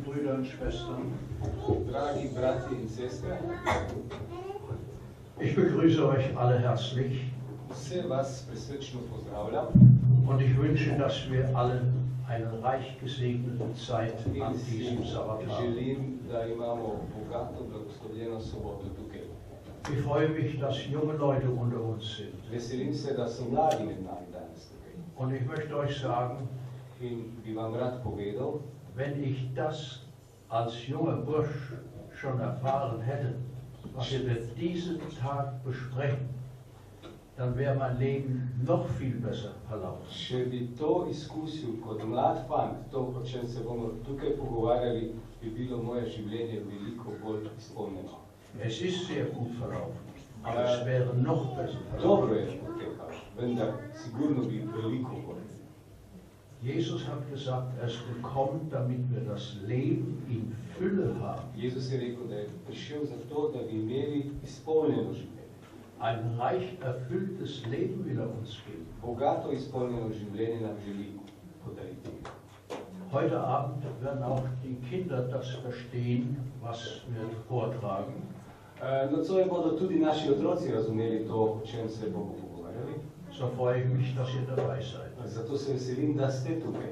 Brüder und Schwestern, Dragi brati in sestre, ich begrüße euch alle herzlich vse vas prisrčno pozdravljam und ich wünsche, dass wir alle eine reich gesegnete Zeit an in si diesem Sabbat haben. želim, da imamo bogato blagoslovljeno soboto tukaj. Ich freue mich, dass junge Leute unter uns sind. Veselim se, da so mladi med nami danes tukaj. Und ich möchte euch sagen, In bi vam rad povedal, wenn ich das als junger Bursch schon erfahren hätte, was wir diesen Tag besprechen, dann wäre mein Leben noch viel besser verlaufen. če bi to izkusil kot mlad fant, to, o čem se bomo tukaj pogovarjali, bi bilo moje življenje veliko bolj izpolnjeno. Es ist sehr gut verlaufen, aber es wäre noch besser Dobro verlaufen. je potekalo, vendar sigurno bi veliko bolj. Jesus hat gesagt, er ist gekommen, damit wir das Leben in Fülle haben. Jezus je rekel, da je prišel zato, da bi imeli izpolnjeno življenje. Ein reich erfülltes Leben will er uns geben. Bogato izpolnjeno življenje nam želi podariti. Heute Abend werden auch die Kinder das verstehen, was wir vortragen. Nocoj bodo tudi naši otroci razumeli to, o čem se bomo pogovarjali. So freue ich mich, dass ihr dabei seid. Zato se veselim, da ste tukaj.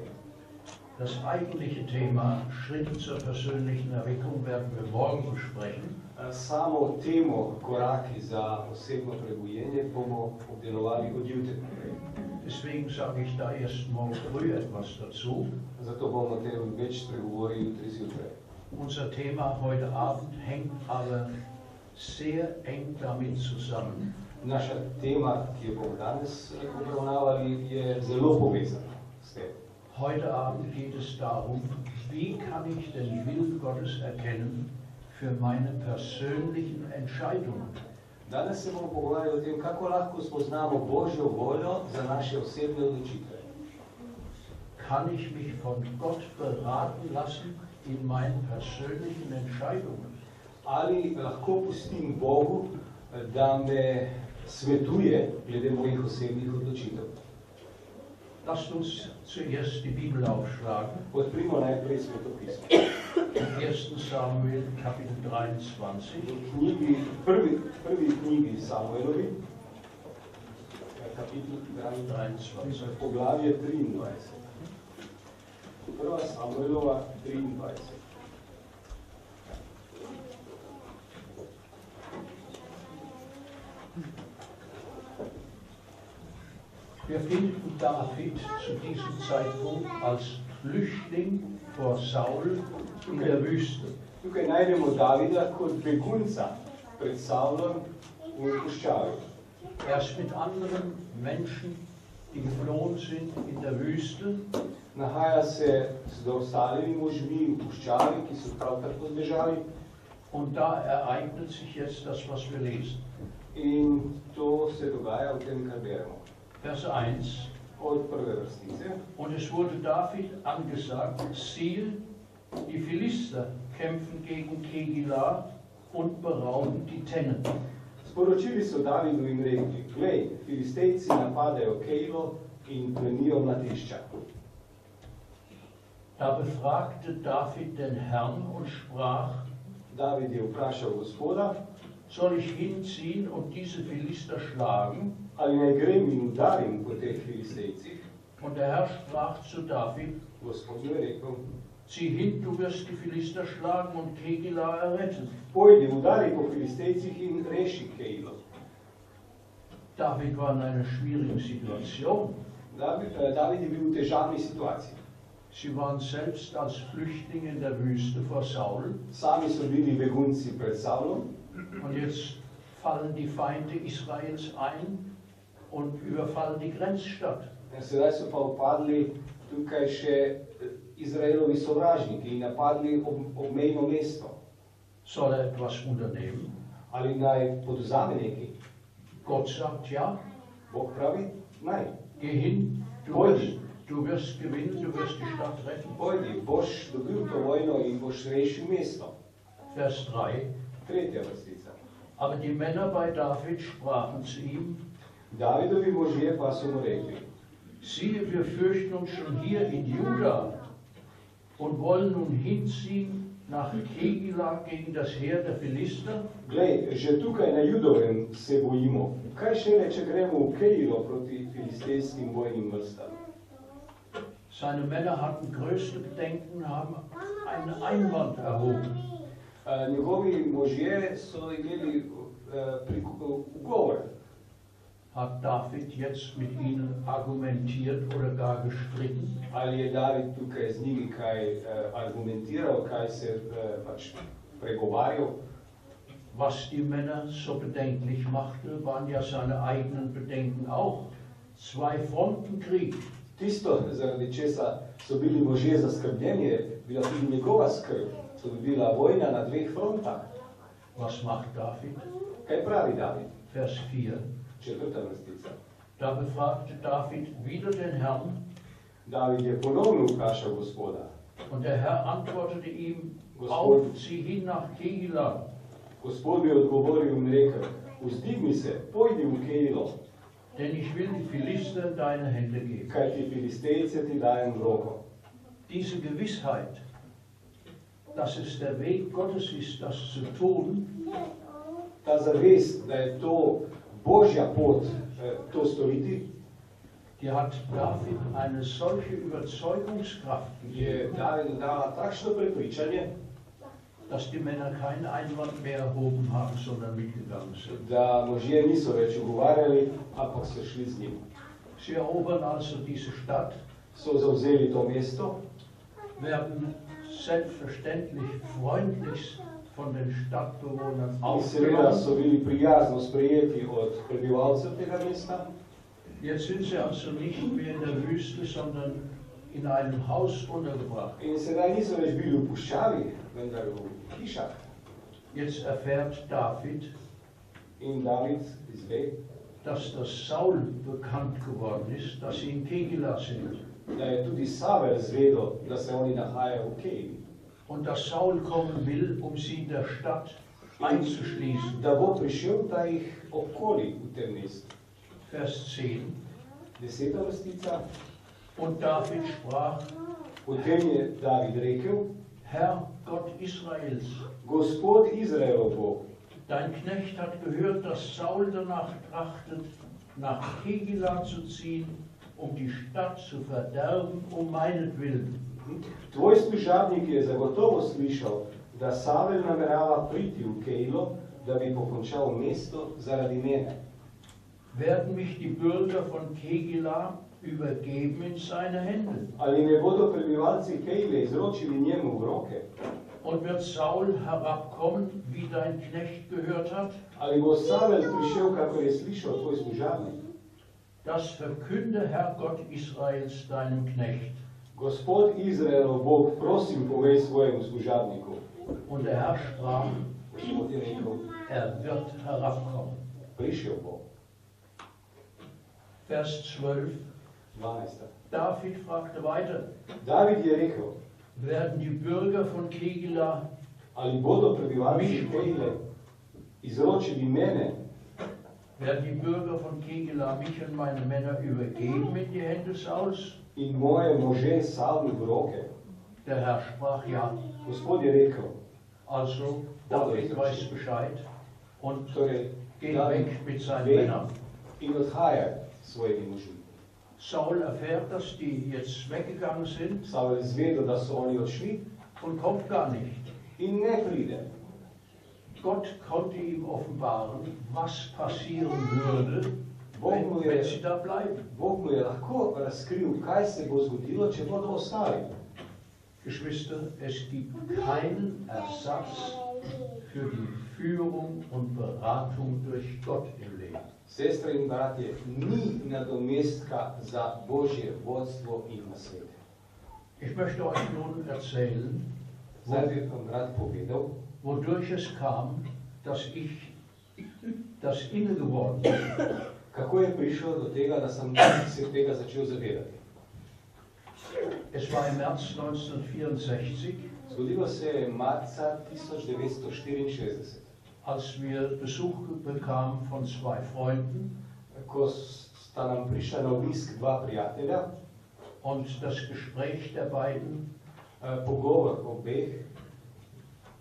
Das eigentliche Thema Schritte zur persönlichen Erweckung werden wir morgen besprechen. Samo temo koraki za osebno prebujenje bomo obdelovali od jutri naprej. Deswegen sage ich da erst morgen früh etwas dazu. Zato bomo o tem več spregovorili jutri zjutraj. Unser Thema heute Abend hängt aber sehr eng damit zusammen, Naša tema, ki jo bomo danes obravnavali, je zelo povezana s tem. Heute Abend geht es darum, wie kann ich den Willen Gottes erkennen für meine persönlichen Entscheidungen. Danes se bomo pogovarjali o tem, kako lahko spoznamo Božjo voljo za naše osebne odločitve. Kann ich mich von Gott beraten lassen in meinen persönlichen Entscheidungen? Ali lahko pustim Bogu, da me svetuje glede mojih osebnih odločitev. Lasst uns zuerst die Bibel aufschlagen. Odprimo najprej svetopismo. Im 1. Samuel, Kapitel 23. V prvi knjigi Samuelovi, kapitel 23, poglavje 23. Prva Samuelova 23. Wir finden David zu diesem Zeitpunkt als Flüchtling vor Saul in der Wüste. Tukaj najdemo Davida kot begunca pred Saulom v puščavi. Er ist mit anderen Menschen, die geflohen sind, in der Wüste. Nahaja se z ostalimi možmi v puščavi, ki so prav tako zbežali. Und da ereignet sich jetzt das, was wir lesen. In to se dogaja v tem, kar beremo. Vers 1. Od prve vrstice. Und es wurde David angesagt, siehe, die Philister kämpfen gegen Kegila und berauben die Tennen. Sporočili so Davidu in rekli, glej, Filistejci napadajo Kejlo in plenijo mladišča. Da befragte David den Herrn und sprach, David je vprašal Gospoda, soll ich hinziehen und diese Philister schlagen? ali naj grem in udarim po teh Filistejcih. Und der Herr sprach zu David, Gospod je rekel, zieh hin, du wirst die Philister schlagen und Kegila erretten. pojdi, udari po Filistejcih in reši Kejlo. David war in einer schwierigen Situation. David je bil v težavni situaciji. Sie waren selbst als Flüchtlinge in der Wüste vor Saul. Sami so bili begunci pred Saulom. Und jetzt fallen die Feinde Israels ein und überfallen die Grenzstadt. Sedaj so pa upadli tukaj še Izraelovi sovražniki in napadli obmejno mesto. Soll er etwas unternehmen? Ali naj podvzame nekaj? Gott sagt ja. Bog pravi, naj. Geh hin, du wirst gewinnen, du wirst die Stadt retten. Pojdi, boš dobil to vojno in boš rešil mesto. Vers 3. Tretja vrstica. Aber die Männer bei David sprachen zu ihm, Davidovi možje pa so mu rekli, siehe, wir fürchten uns schon hier in Juda und wollen nun hinziehen nach Kegila gegen das Heer der Philister? Glej, že tukaj na Judovem se bojimo. Kaj šele, če gremo v Keilo proti filistejskim bojnim vrstam? Seine Männer hatten größte Bedenken, haben einen Einwand erhoben. Njegovi možje so imeli ugovor. Hat David jetzt mit ihnen argumentiert oder gar gestritten? Ali je David tukaj z njimi kaj argumentiral, kaj se pač pregovarjal? Was die Männer so bedenklich machte, waren ja seine eigenen Bedenken auch. Zwei-Fronten-Krieg. Tisto, zaradi česa so bili možje zaskrbljeni, je bila tudi njegova skrb. To bi bila vojna na dveh frontah. Was macht David? Kaj pravi David? Vers 4. Četrta vrstica. Da befragte David wieder den Herrn, David je ponovno vprašal Gospoda. und der Herr antwortete ihm, Gospod. auf, zieh hin nach Kegila. Gospod bi odgovoril in rekel, vzdigni se, pojdi v Keilo, Denn ich will die Philister in deine Hände geben. kaj ti filistejce ti dajem v roko. Diese Gewissheit, dass es der Weg Gottes ist, das zu tun, Ta zavest, da je to Božja pot to storiti, die hat David eine solche Überzeugungskraft je gegeben, David dala takšno prepričanje, dass die Männer keinen Einwand mehr erhoben haben, sondern mitgegangen sind. da možje niso več ugovarjali, ampak so šli z njim. Sie erobern also diese Stadt, So zavzeli to mesto, werden selbstverständlich freundlichst von den Stadtbewohnern in seveda aufgenommen. so bili prijazno sprejeti od prebivalcev tega mesta. Jetzt sind sie also nicht mehr in der Wüste, sondern in einem Haus untergebracht. In sedaj niso več bili v puščavi, vendar v hišah. Jetzt erfährt David, In David izve, dass das Saul bekannt geworden ist, dass sie in Kegila sind. da je tudi Savel zvedel, da se oni nahajajo v Keili. Und dass Saul kommen will, um sie in der Stadt einzuschließen. Da bo prišel, da jih obkoli v tem mestu. Vers 10. 10. vrstica. Und David sprach, Potem je David rekel, Herr Gott Israels, Gospod Izraelov Bog, dein Knecht hat gehört, dass Saul danach trachtet, nach Kegila zu ziehen, um die Stadt zu verderben, um meinetwillen. tvoj služabnik je zagotovo slišal, da Savel namerava priti v Keilo, da bi pokončal mesto zaradi mene. Werden mich die Bürger von Kegila übergeben in seine Hände? Ali ne bodo prebivalci Keile izročili njemu v roke? Und wird Saul herabkommen, wie dein Knecht gehört hat? Ali bo Savel prišel, kako je slišal tvoj služabnik? Das verkünde Herr Gott Israels deinem Knecht. Gospod Izraelov Bog, prosim, povej svojemu služabniku. Und der Herr sprach, Gospod je rekel, wird herabkommen. prišel bo. Vers 12. 12. David fragte weiter, David je rekel, werden die Bürger von Kegila, ali bodo prebivalci Keile izročili mene, werden die Bürger von Kegila mich und meine Männer übergeben in die Hände Sauls? in moje može Savlu v roke? Der Herr sprach, ja. Gospod je rekel, Also, David weiß Bescheid und torej, geht David weg mit seinen ve Männern. in odhaja s svojimi možmi. Saul erfährt, dass die jetzt weggegangen sind Savel izvedel, da so oni odšli und kommt gar nicht. in ne pride. Gott konnte ihm offenbaren, was passieren würde, wenn sie da bleiben. Bog mu je lahko razkril, kaj se bo zgodilo, če bodo ostali. Geschwister, es gibt keinen Ersatz für die Führung und Beratung durch Gott im Leben. Sestre in bratje, ni nadomestka za Božje vodstvo in nasvet. Ich möchte euch nun erzählen, Zdaj bi vam rad povedal, wodurch es kam, dass ich das inne geworden bin. kako je prišlo do tega, da sem se tega začel zavedati. Es war im März 1964, Zgodilo se je marca 1964, als wir Besuch bekamen von zwei Freunden ko sta nam prišla na obisk dva prijatelja und das Gespräch der beiden Pogovor obeh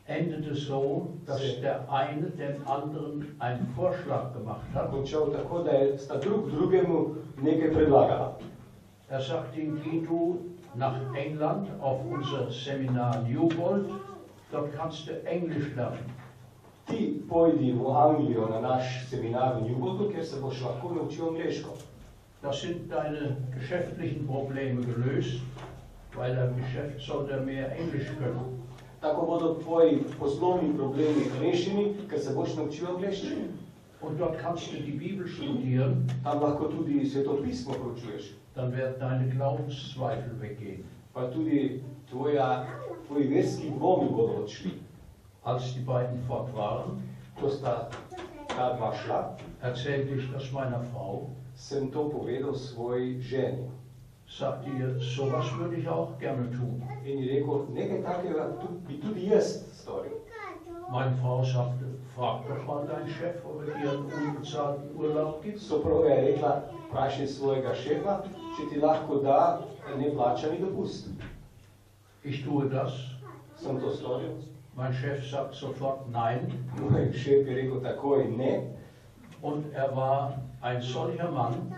endete so, dass der eine dem anderen einen Vorschlag gemacht hat. končal tako, da sta drug drugemu nekaj predlagala. Er sagte ihm, geh du nach England auf unser Seminar Newbold, dort kannst du Englisch lernen. Ti pojdi v Anglijo na naš seminar v Newboldu, kjer se boš lahko naučil angleško. Da sind deine geschäftlichen Probleme gelöst, weil im Geschäft soll er mehr Englisch können. Tako bodo tvoji poslovni problemi rešeni, ker se boš naučil angleščine. Und dort kannst du die Bibel studieren, Tam lahko tudi Sveto pismo proučuješ, dann werden deine Glaubenszweifel weggehen. pa tudi tvoji verski dvomi bodo odšli. Als die beiden fort waren, Ko sta ta dva šla, erzählte ich das meiner Frau, sem to povedal svoji ženi. sagte ihr, sowas würde ich auch gerne tun. In ji rekel, nekaj takega bi tudi jaz storil. Meine Frau sagte, frag doch mal deinen Chef, ob er dir einen unbezahlten Urlaub gibt. Soproga je rekla, vprašaj svojega šefa, če ti lahko da neplačani dopust. Ich tue das. Sem to storil. Mein Chef sagt sofort nein. Moj šef je rekel takoj ne. Und er war ein solcher Mann,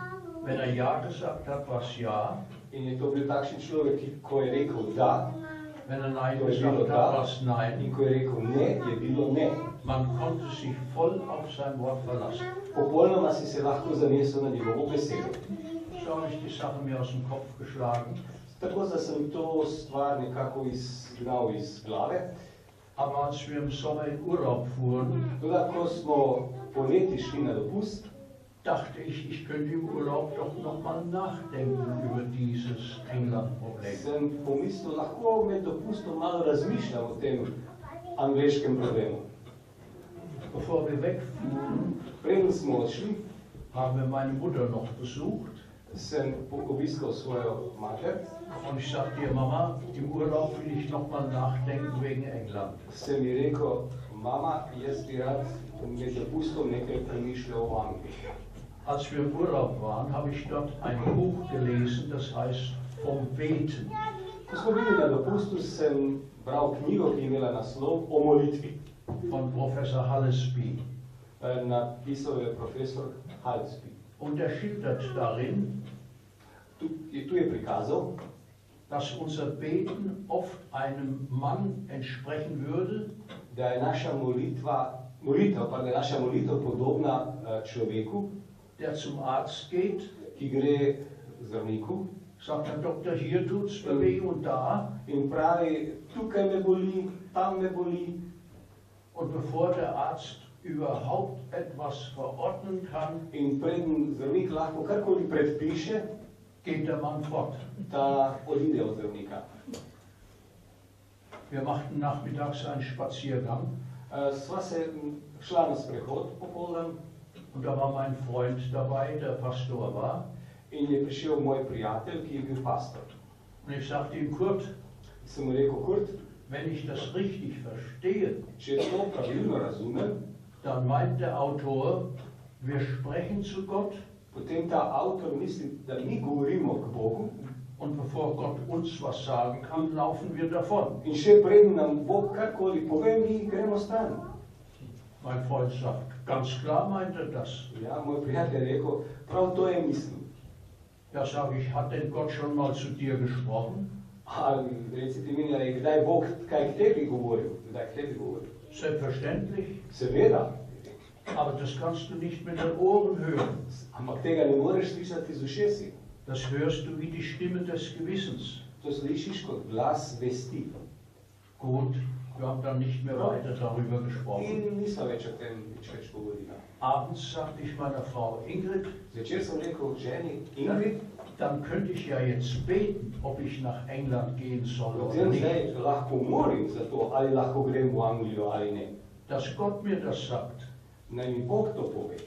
wenn er ja gesagt hat, war es ja. In je to bil takšen človek, ki ko je rekel da, Wenn er nein to je bilo gesagt hat, da, war es nein. in ko je rekel ne, je bilo ne. Man konnte sich voll auf sein Wort verlassen. Popolnoma si se lahko zanesel na njegovo besedo. So habe ich die Sache mir aus dem Kopf geschlagen. Tako da sem to stvar nekako izgnal iz glave. Aber als wir im Sommer in Urlaub fuhren, Toda, ko smo poleti šli na dopust, dachte ich, ich könnte im Urlaub doch nochmal nachdenken über dieses England-Problem. sem pomislil, lahko med dopustom malo razmišljam o tem angleškem problemu. Bevor wir wegfuhren, Preden smo odšli, haben wir meine Mutter noch besucht. sem obiskal svojo mater, Und ich sagte ihr, Mama, im Urlaub will ich nochmal nachdenken wegen England. sem ji rekel, mama, jaz bi rad med dopustom nekaj premišljal o Angliji. Als wir im Urlaub waren, habe ich dort ein Buch gelesen, das heißt Vom Beten. Ko smo bili na dopustu, sem bral knjigo, ki je imela naslov o molitvi. Von Professor Hallesby. Napisal je profesor Halsby. Und er schildert darin, Tu je prikazal, dass unser Beten oft einem Mann entsprechen würde, da je naša molitev podobna človeku, der zum Arzt geht, ki gre zdravniku sagt Herr Doktor, hier tut's weh und da. in pravi, tukaj me boli, tam me boli. Und bevor der Arzt überhaupt etwas verordnen kann, In preden zdravnik lahko karkoli predpiše, geht der Mann fort. da odide od zdravnika. Wir machten nachmittags einen Spaziergang Sva se šla na sprehod popoldan und da war mein Freund dabei, der Pastor war. in je prišel moj prijatelj, ki je bil pastor. Und ich sagte ihm, Kurt, Sem mu rekel, Kurt, wenn ich das richtig verstehe, če to pravilno razumem, dann meint der Autor, wir sprechen zu Gott potem ta avtor misli, da mi govorimo k Bogu und bevor Gott uns was sagen kann, laufen wir davon. in še preden nam Bog karkoli pove, mi gremo stran. Mein Freund sagt, ganz klar meint er das. Ja, moj prijatelj je rekel, prav to je mislil. Da sage ich, hat denn Gott schon mal zu dir gesprochen? Ali recite mi, ali je kdaj Bog kaj k tebi govoril? Kdaj k tebi govoril? Selbstverständlich, Seveda, aber das kannst du nicht mit den Ohren hören. ampak tega ne moreš slišati z ušesi. Das hörst du wie die Stimme des Gewissens. To slišiš kot glas vesti. Gut, wir haben dann nicht mehr weiter darüber gesprochen. In nismo več o tem nič več govorili. Abends sagte ich meiner Frau, Ingrid, Zvečer sem rekel ženi, Ingrid, dann könnte ich ja jetzt beten, ob ich nach England gehen soll oder potem nicht. zdaj lahko morim za to, ali lahko grem v Anglijo ali ne. Dass Gott mir das sagt. Naj mi Bog to pove.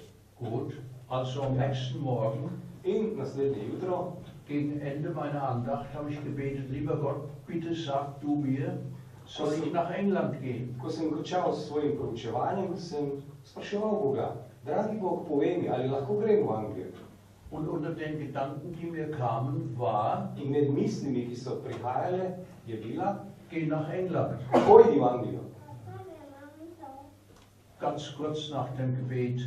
Gut, also am nächsten Morgen, In naslednje jutro, gegen Ende meiner Andacht, habe ich gebetet, lieber Gott, bitte sag du mir, soll ich nach England gehen? ko sem končal s svojim proučevanjem, sem spraševal Boga, dragi Bog, povej mi, ali lahko grem v Anglijo. Und unter den Gedanken, die mir kamen, war, In med mislimi, ki so prihajale, je bila, geh nach England. pojdi v Anglijo. Ganz kurz nach dem Gebet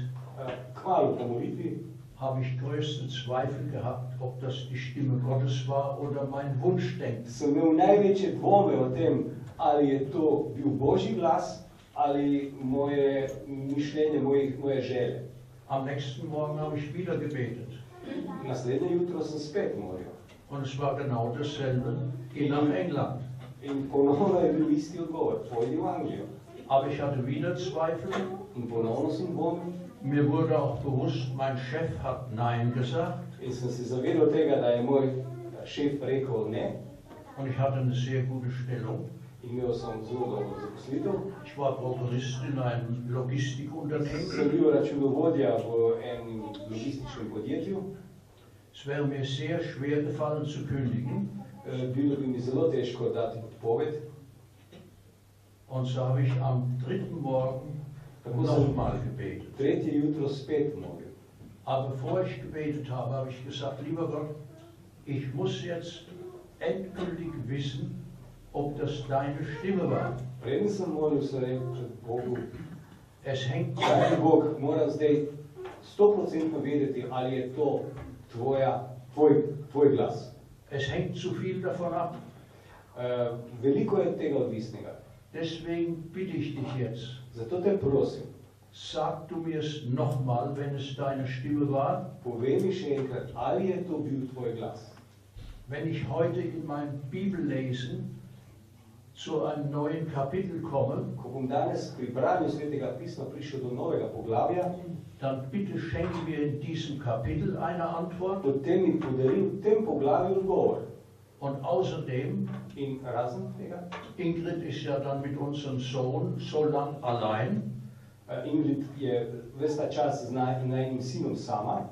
Kmalu po molitvi habe ich größte Zweifel gehabt, ob das die Stimme Gottes war oder mein Wunschdenken. sem imel največje dvome o tem, ali je to bil Božji glas, ali moje mišljenje, moje želje. Am nächsten Morgen habe ich wieder gebetet. Naslednje jutro sem spet molil. Und es war genau dasselbe. Geh nach England. In ponovno je bil isti odgovor, pojdi v Anglijo. Aber ich hatte wieder Zweifel. In ponovno sem dvomil Mir wurde auch bewusst, mein Chef hat Nein gesagt. in sem se zavedal tega, da je moj šef rekel ne. Und ich hatte eine sehr gute Stellung. Imel sem zelo dobro zaposlitev. Ich war Prokurist in einem Sem Logistikunternehmen. bil računovodja v enem logističnem podjetju. Es wäre mir sehr schwer gefallen zu kündigen. Bilo bi mi zelo težko dati odpoved. Und so habe ich am dritten Morgen nochmal gebetet. Tretje jutro spet molil. Aber bevor ich gebetet habe, habe ich gesagt, lieber Gott, ich muss jetzt endgültig wissen, ob das deine Stimme war. Preden sem molil, sem rekel Bogu, Es hängt dragi Bog, moram zdaj 100% vedeti, ali je to tvoj glas. Es hängt zu viel davon ab. Veliko je tega odvisnega. Deswegen bitte ich dich jetzt, Zato te prosim, sag du mir es nochmal, wenn es deine Stimme war. povej mi še enkrat, ali je to bil tvoj glas. Wenn ich heute in mein Bibellesen zu einem neuen Kapitel komme, Ko bom danes pri branju Svetega pisma prišel do novega poglavja, dann bitte schenke mir in diesem Kapitel eine Antwort. potem mi podari v tem poglavju odgovor. Und außerdem, In razen tega, Ingrid ist ja dann mit unserem Sohn so lang allein. Ingrid je ves ta čas z najnim sinom sama.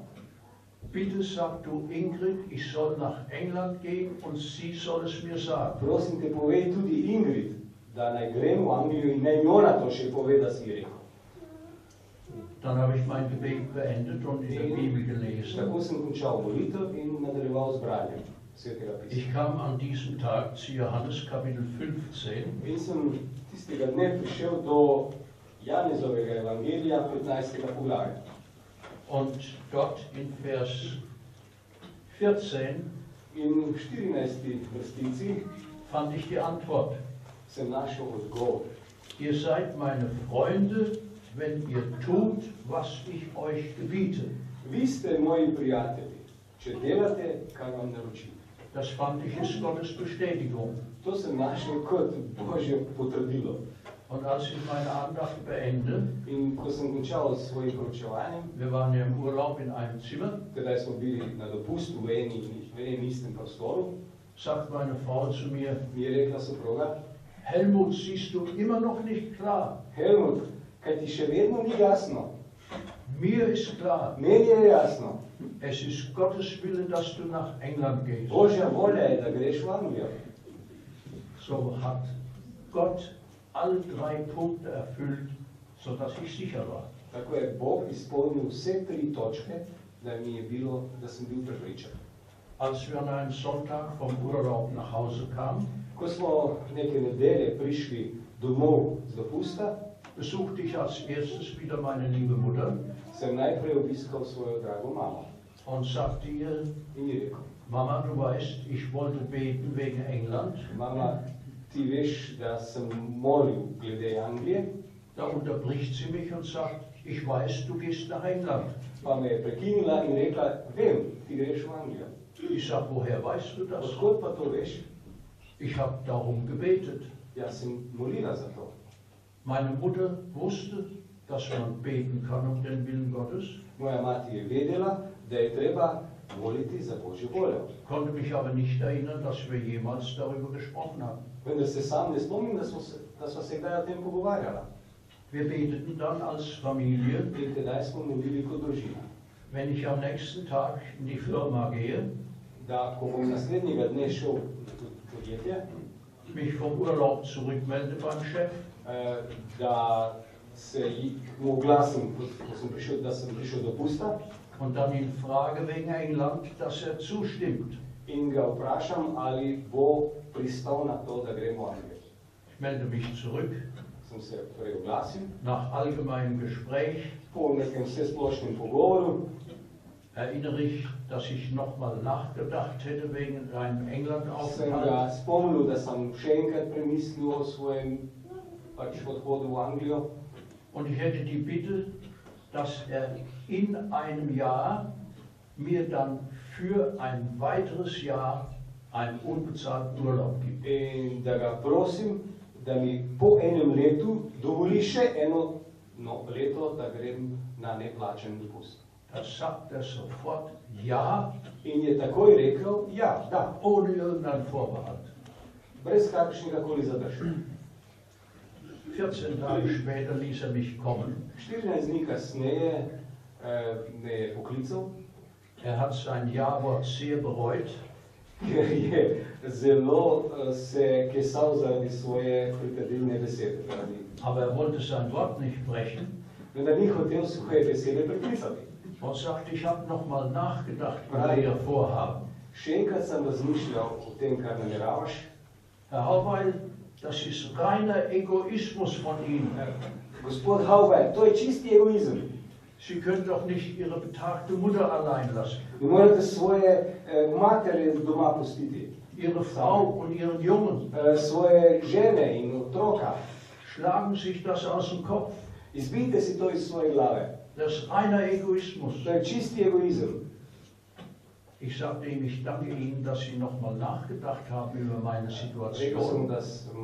Bitte sag du Ingrid, ich soll nach England gehen und sie soll es mir sagen. Prosim te, povej tudi Ingrid, da naj grem v Anglijo in naj ona to še pove, da si rekel. Dann habe ich mein Gebet beendet und in der Bibel gelesen. Tako sem končal molitev in nadaljeval z branjem Svetega pisma. Ich kam an diesem Tag zu Johannes Kapitel 15 In sem tistega dne prišel do Janezovega evangelija 15. poglavja. und dort in Vers 14 In v 14. vrstici fand ich die Antwort. sem našel odgovor. Ihr seid meine Freunde, wenn ihr tut, was ich euch gebiete. Vi ste moji prijatelji, če delate, kar vam naročim. Das fand ich ist Gottes Bestätigung. To sem našel kot Božje potrdilo. Und als ich meine Andacht beende, In ko sem končal s svojim poročevanjem, wir waren ja im Urlaub in einem Zimmer, tedaj smo bili na dopustu v enem istem prostoru, sagt meine Frau zu mir, mi je rekla soproga, Helmut, siehst du immer noch nicht klar? Helmut, kaj ti še vedno ni jasno? Mir ist klar, Meni je jasno. es ist Gottes Wille, dass du nach England gehst. Božja volja je, da greš v Anglijo. So hat Gott alle drei Punkte erfüllt, sodass ich sicher war. Tako je Bog izpolnil vse tri točke, da mi je bilo, da sem bil prepričan. Als wir an einem Sonntag vom Urlaub nach Hause kamen, Ko smo neke nedelje prišli domov z dopusta, besuchte ich als erstes wieder meine liebe Mutter sem najprej obiskal svojo drago mamo und sagte ihr, in ji rekel, Mama, du weißt, ich wollte beten wegen England. mama, ti veš, da sem molil glede Anglije, Da unterbricht sie mich und sagt, ich weiß, du gehst nach England. pa me je prekinila in rekla, vem, ti greš v Anglijo. Ich sage, woher weißt du das? Odkot pa to veš? Ich habe darum gebetet. Jaz sem molila za to. Meine Mutter wusste, dass man beten kann um den Willen Gottes, Moja mati je vedela, da je treba moliti za Božjo voljo. konnte mich aber nicht erinnern, dass wir jemals darüber gesprochen haben. Vendar se sam ne spomnim, da sva se kdaj o tem pogovarjala. Wir beteten dann als Familie. In tedaj smo molili kot družina. Wenn ich am nächsten Tag in die Firma gehe, Da ko bom naslednjega dne šel v podjetje, mich vom Urlaub zurückmelde beim Chef, da se mu oglasim, ko sem prišel, da sem prišel do pusta, und dann ihn frage wegen England, dass er zustimmt. In ga vprašam, ali bo pristal na to, da gremo v Anglijo. Ich melde mich zurück. Sem se torej oglasil. Nach allgemeinem Gespräch Po nekem vsesplošnem pogovoru erinnere ich, dass ich nochmal nachgedacht hätte wegen einem sem England-Aufenthalt. ga spomnil, da sem še enkrat premislil o svojem odhodu v Anglijo. Und ich hätte die Bitte, dass er in einem Jahr mir dann für ein weiteres Jahr einen unbezahlten Urlaub gibt. In da ga prosim, da mi po enem letu dovoli še eno leto, da grem na neplačen dopust. Da sagt er sofort ja, In je takoj rekel, ja, da, ohne irgendeinen Vorbehalt. brez kakršnega koli zadržka. 14 Tage später ließ er mich kommen. 14 dni kasneje me je poklical, Er hat sein Ja-Wort sehr bereut. ker je zelo se kesal zaradi svoje pritrdilne besede. Aber er wollte sein Wort nicht brechen Vendar ni hotel svoje besede preklicati. und sagte, ich habe nochmal nachgedacht über Ihr Vorhaben. Še enkrat sem razmišljal o tem, kar nameravaš. Herr Hauweil, das ist reiner Egoismus von Ihnen. Gospod Hauweil, to je čisti egoizem. Sie können doch nicht Ihre betagte Mutter allein lassen. Ne morete svoje matere doma pustiti, Ihre Frau und Ihren Jungen. Svoje žene in otroka. Schlagen sich das aus dem Kopf. Izbijte si to iz svoje glave. Das ist reiner Egoismus. To je čisti egoizem. Ich sagte ihm, ich danke Ihnen, dass Sie nochmal nachgedacht haben über meine Rekel sem, Situation. da sem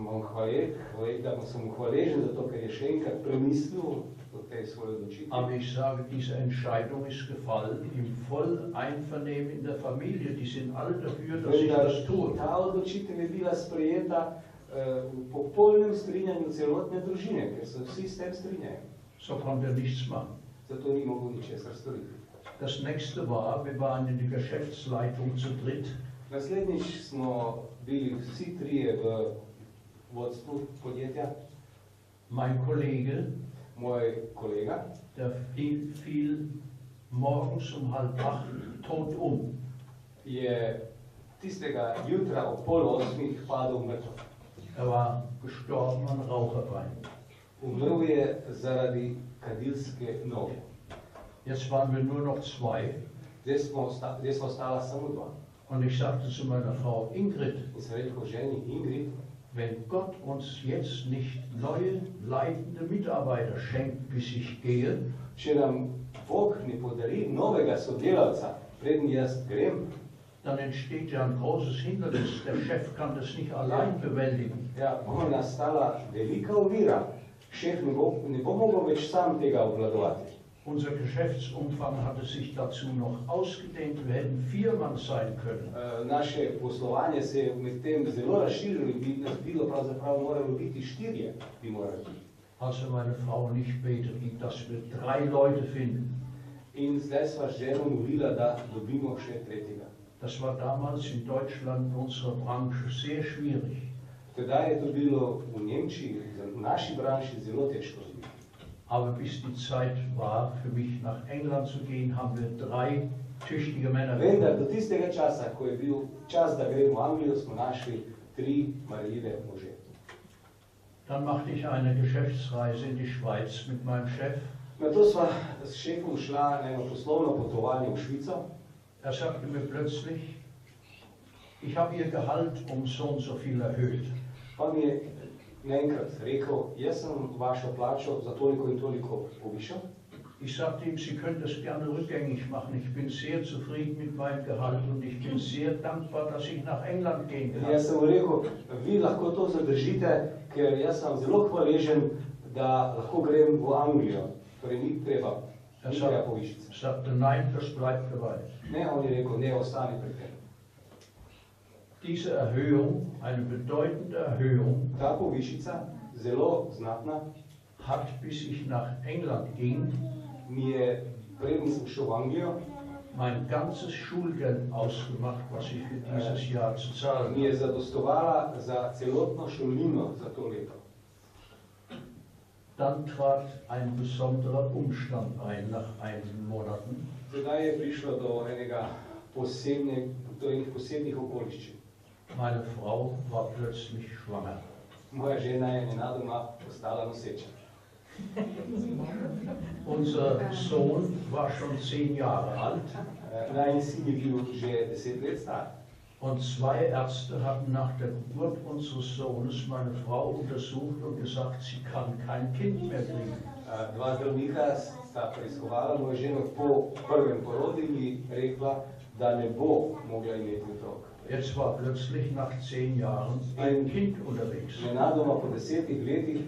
mu hvaležen za to, ker je še enkrat premislil o tej svoji odločitvi. Aber ich sage, diese Entscheidung ist gefallen im vollen Einvernehmen in der Familie. Die sind alle dafür, dass ich Vendar das tue. ta odločitev je bila sprejeta v popolnem strinjanju celotne družine, ker se vsi s tem strinjajo. So konnte er nichts machen. Zato ni mogel ničesar storiti. Das nächste war, wir waren in der Geschäftsleitung zu dritt. Naslednjič smo bili vsi trije v vodstvu podjetja. Mein Kollege, Moj kolega der fiel morgens um 7:30 tot je tistega jutra ob 7:30 padel mrtev. Er war gestorben an Raucherbein. Umrl je zaradi kadilske noge. Jetzt waren wir nur noch zwei. Zdaj smo ostala samo dva. Und ich sagte zu meiner Frau Ingrid, In sem rekel ženi Ingrid, wenn Gott uns jetzt nicht neue leitende Mitarbeiter schenkt, bis ich gehe, če nam Bog ne podari novega sodelavca, preden jaz grem, dann entsteht ja ein großes Hindernis. Der Chef kann das nicht allein bewältigen. ja, bo nastala velika ovira. Šef ne bo mogel več sam tega obvladovati. Unser Geschäftsumfang hatte sich dazu noch ausgedehnt. Wir hätten 4 Mann sein können. Naše poslovanje se je med tem zelo razširilo in bi nas bilo pravzaprav moralo biti 4, bi morali biti. Also meine Frau und ich beteten, dass wir 3 Leute finden. In zdaj sva z ženo molila, da dobimo še tretjega. Das war damals in Deutschland in unserer Branche sehr schwierig. Tedaj je to bilo v Nemčiji, v naši branši zelo težko. Aber bis die Zeit war, für mich nach England zu gehen, haben wir 3 tüchtige Männer Vendar gefunden. do tistega časa, ko je bil čas, da gremo v Anglijo, smo našli 3 marljive može. Dann machte ich eine Geschäftsreise in die Schweiz mit meinem Chef. Nato sva s šefom šla na eno poslovno potovanje v Švico. Er sagte mir plötzlich, ich habe Ihr Gehalt um so und so viel erhöht. Pa mi je naenkrat rekel, jaz sem vašo plačo za toliko in toliko povišal. Ich sagte ihm, Sie können das gerne rückgängig machen. Ich bin sehr zufrieden mit meinem Gehalt und ich bin sehr dankbar, dass ich nach England gehen In kann. jaz sem mu rekel, vi lahko to zadržite, ker jaz sem zelo hvaležen, da lahko grem v Anglijo. Torej ni treba povišice. Er sagte, nein, das bleibt dabei. Ne, on je rekel, ne, ostani pri tem. Diese Erhöhung, eine bedeutende Erhöhung, Ta povišica, zelo znatna, hat, bis ich nach England ging, mi je, preden sem šel v Anglijo, mein ganzes Schulgeld ausgemacht, was ich für dieses Jahr zu zahlen mi je habe. zadostovala za celotno šolnino za to leto. Dann trat ein besonderer Umstand ein nach einigen Monaten. Zdaj je prišlo do enih posebnih okoliščin. Meine Frau war plötzlich schwanger. Moja žena je nenadoma postala noseča. Unser Sohn war schon 10 Jahre alt. Najin sin je bil že 10 let star. Und 2 Ärzte hatten nach der Geburt unseres Sohnes meine Frau untersucht und gesagt, sie kann kein Kind mehr kriegen. Dva zdravnika sta preiskovala mojo ženo po prvem porodu in ji rekla, da ne bo mogla imeti otrok. Jetzt war plötzlich nach 10 Jahren ein Kind unterwegs. Nenadoma po 10 letih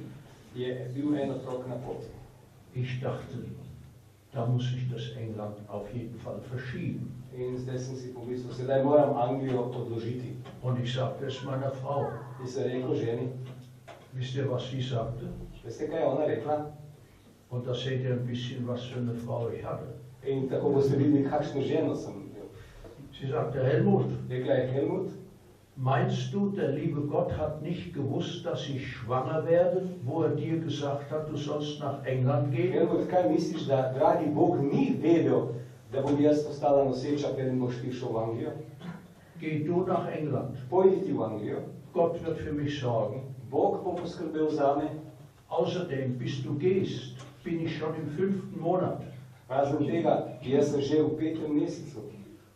je bil en otrok na poti. Ich dachte, da muss ich das England auf jeden Fall verschieben. In zdaj sem si pomislil, sedaj moram Anglijo odložiti. Und ich sagte es meiner Frau. In sem rekel ženi, Wisst ihr, was sie sagte? veste, kaj je ona rekla? Und da seht ihr ein bisschen, was für eine Frau ich hatte. In tako boste videli, kakšno ženo sem imel. Sie sagte, Helmut, Rekla je, Helmut, meinst du, der liebe Gott hat nicht gewusst, dass ich schwanger werde, wo er dir gesagt hat, du sollst nach England gehen? Helmut, kaj misliš, da dragi Bog ni vedel, da bom jaz postala noseča, preden boš ti šel v Anglijo? Geh du nach England. Pojdi ti v Anglijo, Gott wird für mich sorgen. Bog bo poskrbel zame. Außerdem, bis du gehst, bin ich schon im 5. Monat. Razen tega, jaz sem že v 5. mesecu.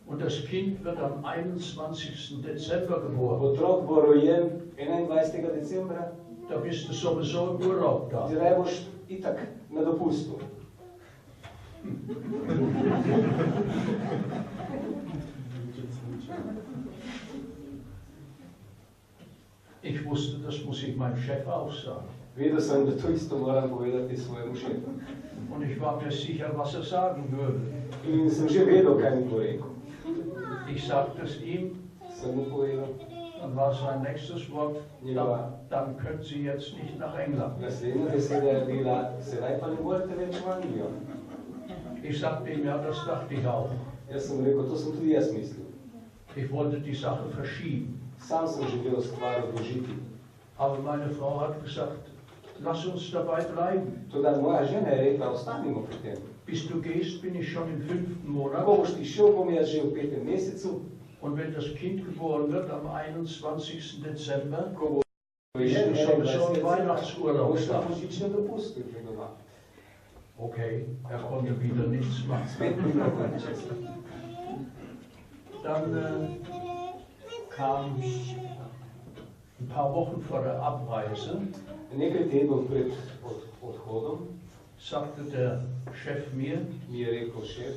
Und das Kind wird am 21. Dezember geboren. Otrok bo rojen 21. decembra, Da bist du sowieso im Urlaub da. zdaj boš itak na dopustu. Ich wusste, das muss ich meinem Chef auch sagen. Vedel sem, da to isto moram povedati svojemu šefu. Und ich war mir sicher, was er sagen würde. In sem že vedel, kaj mi bo rekel. Ich sagte es ihm, Sem mu povedal, dann war sein nächstes Wort, dann können Sie jetzt nicht nach England. naslednja beseda je bila, sedaj pa ne morete več v Anglijo. Ich sagte ihm, ja, das dachte ich auch. Jaz sem rekel, to sem tudi jaz mislil. Ich wollte die Sache verschieben. Sam sem želel stvar odložiti. Aber meine Frau hat gesagt, lass uns dabei bleiben. Toda moja žena je rekla, ostanimo pri tem. Bis du gehst, bin ich schon im 5. Ko Monat. boš ti šel, bom jaz že v 5. mesecu. Und wenn das Kind geboren wird am 21. Dezember, Ko bo bist rojen du sowieso im 21. Weihnachtsurlaub boš na da. božičnem dopustu že doma. Okay, er konnte wieder nichts machen. Spet ni bilo nič. Dann kam ein paar Wochen vor der Abreise, Nekaj tednov pred odhodom sagte der Chef mir, mi je rekel šef,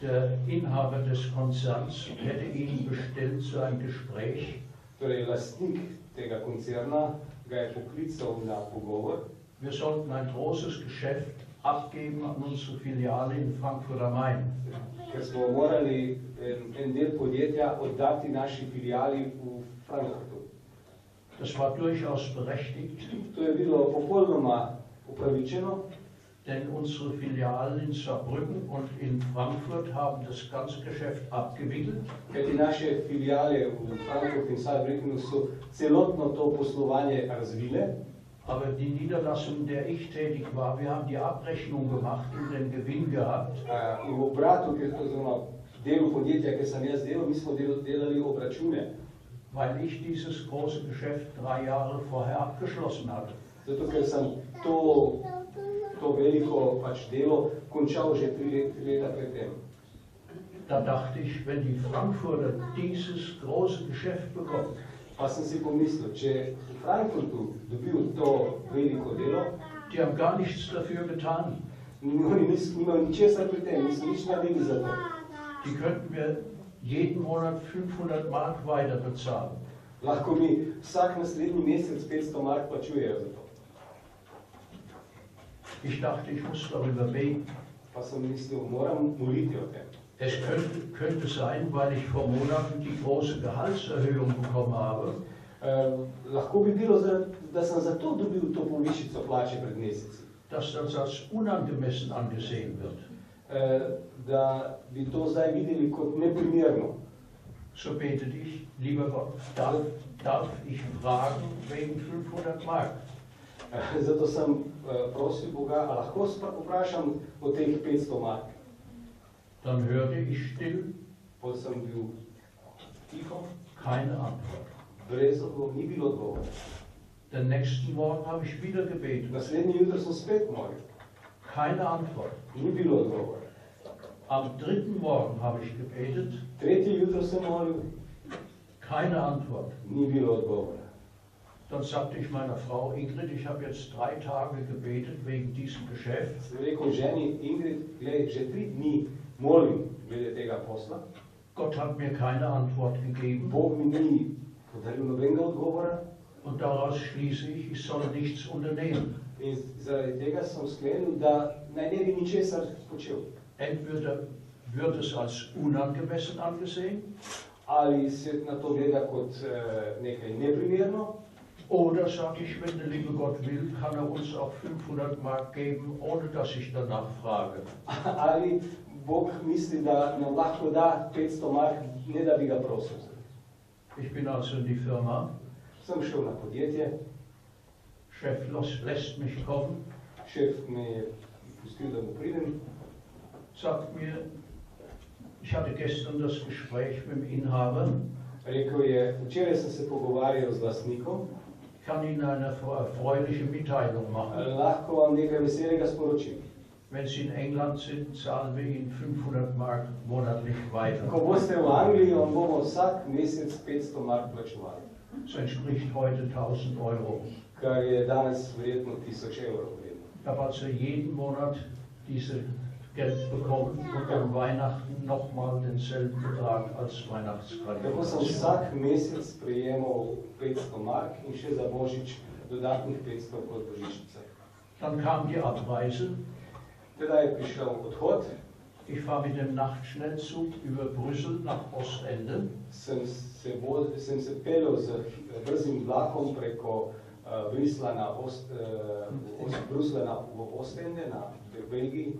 der Inhaber des Konzerns hätte ihn bestellt zu einem Gespräch. torej lastnik tega koncerna, ga je poklical na pogovor. Wir sollten ein großes Geschäft abgeben an unsere Filiale in Frankfurt am Main. Ker smo morali en del podjetja oddati naši filijali v Frankfurtu. Das war durchaus berechtigt, To je bilo popolnoma upravičeno, denn unsere Filialen in Saarbrücken und in Frankfurt haben das ganze Geschäft abgewickelt. kajti naše filijale v Frankfurtu in Saarbrückenu so celotno to poslovanje razvile, Aber die Niederlassung, in der ich tätig war, wir haben die Abrechnung gemacht und den Gewinn gehabt. in v obratu, oziroma delu podjetja, ker sem jaz delal, mi smo delali obračune, Weil ich dieses große Geschäft 3 Jahre vorher abgeschlossen hatte. zato ker sem to veliko pač delo končal že 3 leta predtem. Da dachte ich, wenn die Frankfurter dieses große Geschäft bekommen, Pa sem si pomislil, če v Frankfurtu dobil to veliko delo, die haben gar nichts dafür getan. oni nimajo ničesar pri tem, niso nič naredili za to. Die könnten mir jeden Monat 500 Mark weiter bezahlen. Lahko mi vsak naslednji mesec 500 mark plačujejo za to. Ich dachte, ich muss darüber beten. Pa sem mislil, moram moliti o tem. Es könnte sein, weil ich vor Monaten die große Gehaltserhöhung bekommen habe, Lahko bi bilo, da sem zato dobil to povišico plače pred meseci. dass das als unangemessen angesehen wird. Da bi to zdaj videli kot neprimerno. So betete ich, lieber Gott, darf ich fragen wegen 500 Mark? Zato sem prosil Boga, a lahko vprašam o teh 500 mark. Dann hörte ich still, Potem sem bil tiho, keine Antwort. brez odgovora, ni bilo odgovora. Den nächsten Morgen habe ich wieder gebetet, Naslednji jutro sem spet molil, keine Antwort. ni bilo odgovora. Am dritten Morgen habe ich gebetet, Tretji jutro sem molil, keine Antwort. ni bilo odgovora. Dann sagte ich meiner Frau, Ingrid, ich habe jetzt 3 Tage gebetet wegen diesem Geschäft. Sem rekel ženi, Ingrid, gledaj, že 3 dni molim glede tega posla. Gott hat mir keine Antwort gegeben Bog mi ni podaril nobenega odgovora und daraus schließe ich soll nichts unternehmen. in zaradi tega sem sklenil, da naj ne bi ničesar počel. Entweder wird es als unangemessen angesehen Ali se na to gleda kot nekaj neprimerno, oder sage ich, wenn der liebe Gott will, kann er uns auch 500 Mark geben, ohne dass ich danach frage. ali Bog misli, da nam lahko da 500 mark, ne da bi ga prosil. Ich bin also in die Firma, Sem šel na podjetje, Chef lässt mich kommen, šef me je pustil, da mu pridem. sagt mir, ich hatte gestern das Gespräch mit dem Inhaber, Rekel je, včeraj sem se pogovarjal z lastnikom, ich kann Ihnen eine erfreuliche Mitteilung machen. lahko vam nekaj veselega sporočim. Wenn Sie in England sind, zahlen wir Ihnen 500 Mark monatlich weiter. Ko boste v Angliji, vam bomo vsak mesec 500 mark plačevali, Das entspricht heute 1000 Euro. kar je danes verjetno 1000 evrov vredno. Ich habe also jeden Monat dieses Geld bekommen und an Weihnachten nochmal denselben Betrag als Tako sem Weihnachtsgratifikation. vsak mesec prejemal 500 mark in še za božič dodatnih 500 kot božičnica. Dann kam die Abreise. Teda je prišel odhod, Ich fahre mit dem Nachtschnellzug über Brüssel nach Ostende. sem se peljal z brzim vlakom preko Brusla v Ostende, v Belgiji.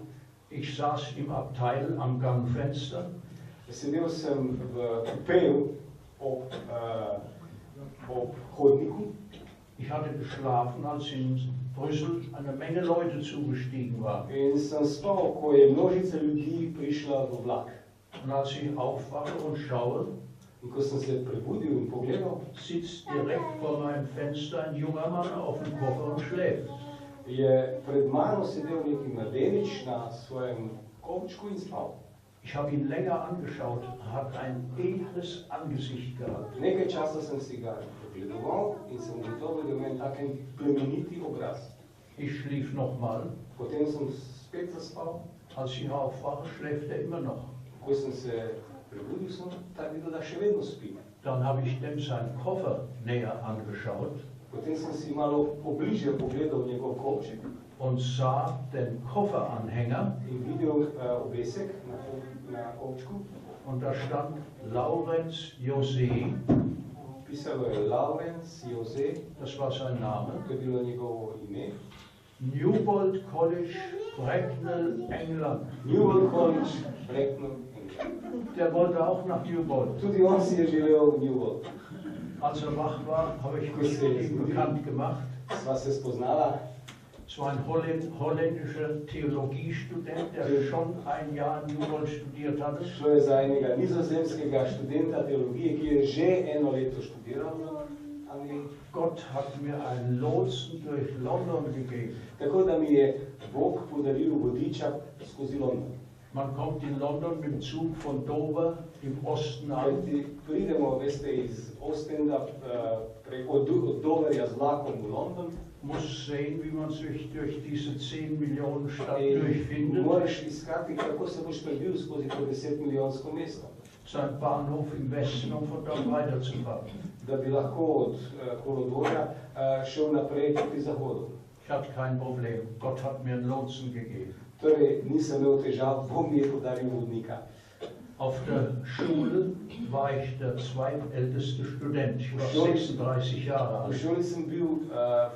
Ich saß im Abteil am Gangfenster. Sedel sem v kupeju ob hodniku. Ich hatte geschlafen, als in Brüssel eine Menge Leute zugestiegen waren. In sem spal, ko je množica ljudi prišla v vlak. Und als ich aufwache und schaue, In ko sem se prebudil in pogledal, sitzt direkt vor meinem Fenster ein junger Mann auf dem Koffer und schläft. je pred mano sedel neki mladenič na svojem kovčku in spal. Ich habe ihn länger angeschaut, er hat ein edles Angesicht gehabt. Nekaj časa sem si ga pogledoval in sem ugotovil, da ima taken plemeniti obraz. Ich schlief nochmal. Potem sem spet zaspal, Als ich aufwache, schläft er immer noch. ko sem se prebudil, sem tak videl, da še vedno spi. Dann habe ich dem seinen Koffer näher angeschaut Potem sem si malo pobliže pogledal njegov kovček und sah den Kofferanhänger in videl obesek na kovčku. und da stand Laurenz José, Pisalo je Laurenz Jose, das war sein Name, to je bilo njegovo ime. Newbold College, Bracknell, England. Newell College, Bracknell, England. Der wollte auch nach Newbold. Tudi on si je želel v Newell. Als er wach war, habe ich mich mit ihm bekannt gemacht. Sva se spoznala. Es war ein holländischer Theologiestudent, der schon ein Jahr in Newbold studiert hatte. Šlo je za enega nizozemskega študenta teologije, ki je že eno leto študiral v Angliji. Gott hat mir einen Lotsen durch London gegeben. Tako da mi je Bog podaril vodiča skozi London. Man kommt in London mit dem Zug von Dover im Osten an. Kajti pridemo, veste, iz Ostenda od Doverja z vlakom v London. Muss sehen, wie man sich durch diese 10 Millionen Stadt In durchfindet. moraš iskati, kako se boš prebil skozi to 10-milijonsko mesto, Sein Bahnhof im Westen, um von dort weiterzufahren. da bi lahko od kolodvorja šel naprej proti zahodu. Ich hatte kein Problem. Gott hat mir einen Lotsen gegeben. Torej, nisem imel težav, Bog mi je podaril vodnika. Auf der Schule war ich der zweitälteste Student. Ich war 36 Jahre V alt. šoli sem bil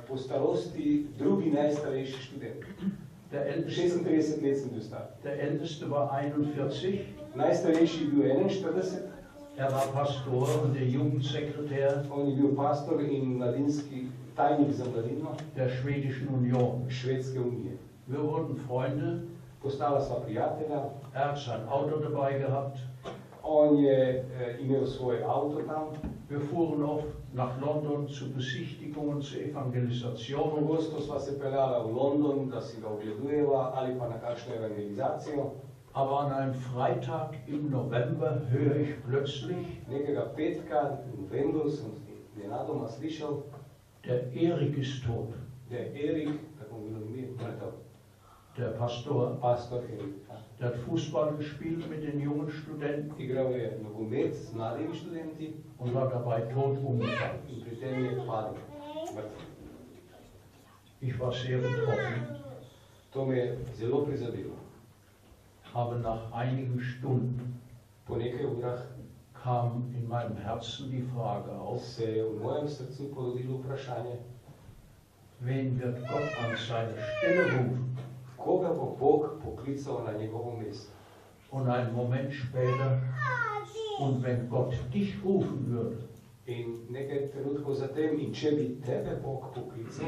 po starosti drugi najstarejši študent. Der Älteste, 36 let sem bil star. der Älteste war 41 Najstarejši je bil 41 Er war Pastor und der Jugendsekretär On je bil pastor in mladinski tajnik za mladino der Schwedischen Union. Švedske unije. Wir wurden Freunde. Postala sva prijatelja. Er hat sein Auto dabei gehabt. On je imel svoj avto tam. Wir fuhren oft nach London zu Besichtigungen, zur Evangelisation. Pogosto sva se peljala v London, da si ga ogledujeva ali pa na kakšno evangelizacijo. Aber an einem Freitag im November höre ich plötzlich, Nekega petka v novembru sem nenadoma slišal, der Erik ist tot. da je Erik, tako bilo ime, mrtev. Der Pastor, Pastor Erik. der hat Fußball gespielt mit den jungen Studenten Igral je nogomet z mladimi študenti und war dabei tot umgefallen. in pri tem je padel. Mrtev. Ich war sehr betroffen, To me je zelo prizadelo. aber nach einigen Stunden Po nekaj urah kam in meinem Herzen die Frage auf, se je v mojem srcu porodilo vprašanje, wen wird Gott an seine Stelle rufen? koga bo Bog poklical na njegovo mesto. Und einen Moment später, und wenn Gott dich rufen würde, In nekaj trenutkov zatem, in če bi tebe Bog poklical,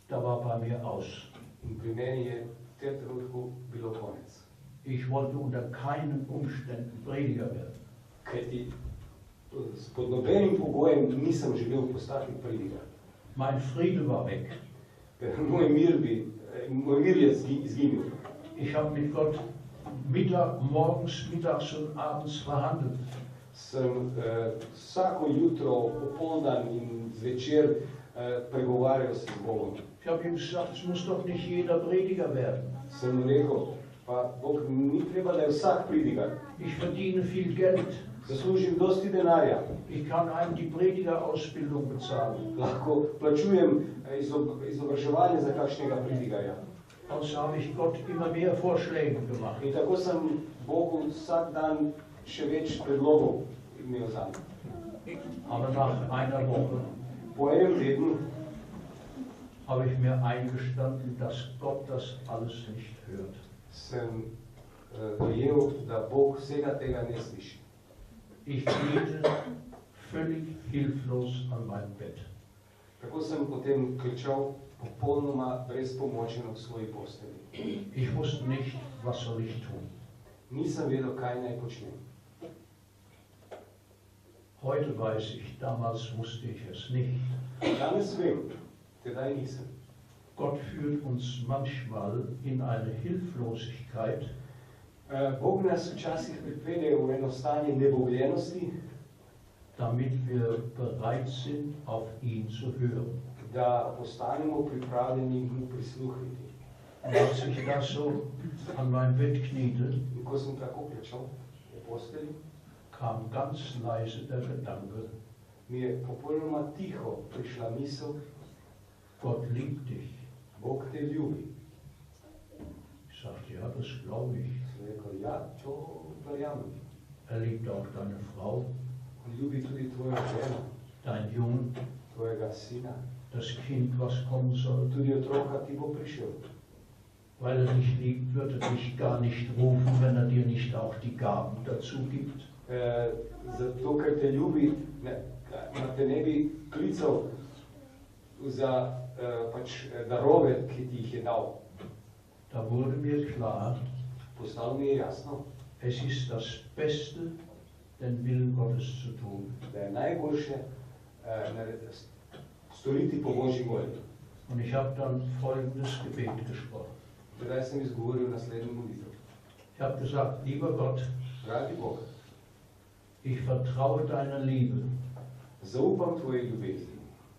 da war bei mir aus. in pri meni je v tem trenutku bilo konec. Ich wollte unter keinen Umständen Prediger werden. Kajti pod nobenim pogojem nisem želel postati predigar. Mein Friede war weg. Moj mir je izginil. Ich habe mit Gott morgens, mittags und abends verhandelt. Sem vsako jutro, popoldan in zvečer pregovarjal se z Bogom. Ich habe ihm gesagt, es muss doch nicht jeder Prediger werden. Sem mu rekel, pa Bog, ni treba, da je vsak predigar. Ich verdiene viel Geld. Zaslužim dosti denarja. Ich kann einem die Predigerausbildung bezahlen. Lahko plačujem izobraževanje za kakšnega predigarja. Also habe ich Gott immer mehr Vorschläge gemacht. In tako sem Bogu vsak dan še več predlogov imel zanj. Aber nach einer Woche Po enem tednu habe ich mir eingestanden, dass Gott das alles nicht hört. sem dojel, da Bog vsega tega ne sliši. Ich kniete völlig hilflos an meinem Bett. Tako sem potem klečal popolnoma brezpomočen v svoji posteli. Ich wusste nicht, was soll ich tun. Nisem vedel, kaj naj počnem. Heute weiß ich, damals wusste ich es nicht. Danes vem, tedaj nisem. Gott führt uns manchmal in eine Hilflosigkeit, Bog nas včasih pripelje v eno stanje nebogljenosti, damit wir bereit sind, auf ihn zu hören. da postanemo pripravljeni mu prisluhniti. Und als ich da so an mein Bett kniete, In ko sem tako klečal v posteli, kam ganz leise der Gedanke, mi je popolnoma tiho prišla misel, Gott liebt dich. Bog te ljubi. Ich sagte, ja, das glaube ich. Sem rekel, ja, to verjamem. Er liebt auch deine Frau, On ljubi tudi tvojo ženo, deinen Jungen, tvojega sina, das Kind, was kommen soll. tudi otroka ti bo prišel. Weil er dich liebt, wird er dich gar nicht rufen, wenn er dir nicht auch die Gaben dazu gibt. Zato, ker te ljubi, te ne bi klical za darove, ki ti jih je dal. Da wurde mir klar, Postalo mi je jasno, es ist das Beste, den Willen Gottes zu tun. da je najboljše storiti po Božji volji. Und ich habe dann folgendes Gebet gesprochen. Tedaj sem izgovoril naslednjo molitev. Ich habe gesagt, lieber Gott, Dragi Bog, ich vertraue deiner Liebe. zaupam tvoji ljubezni.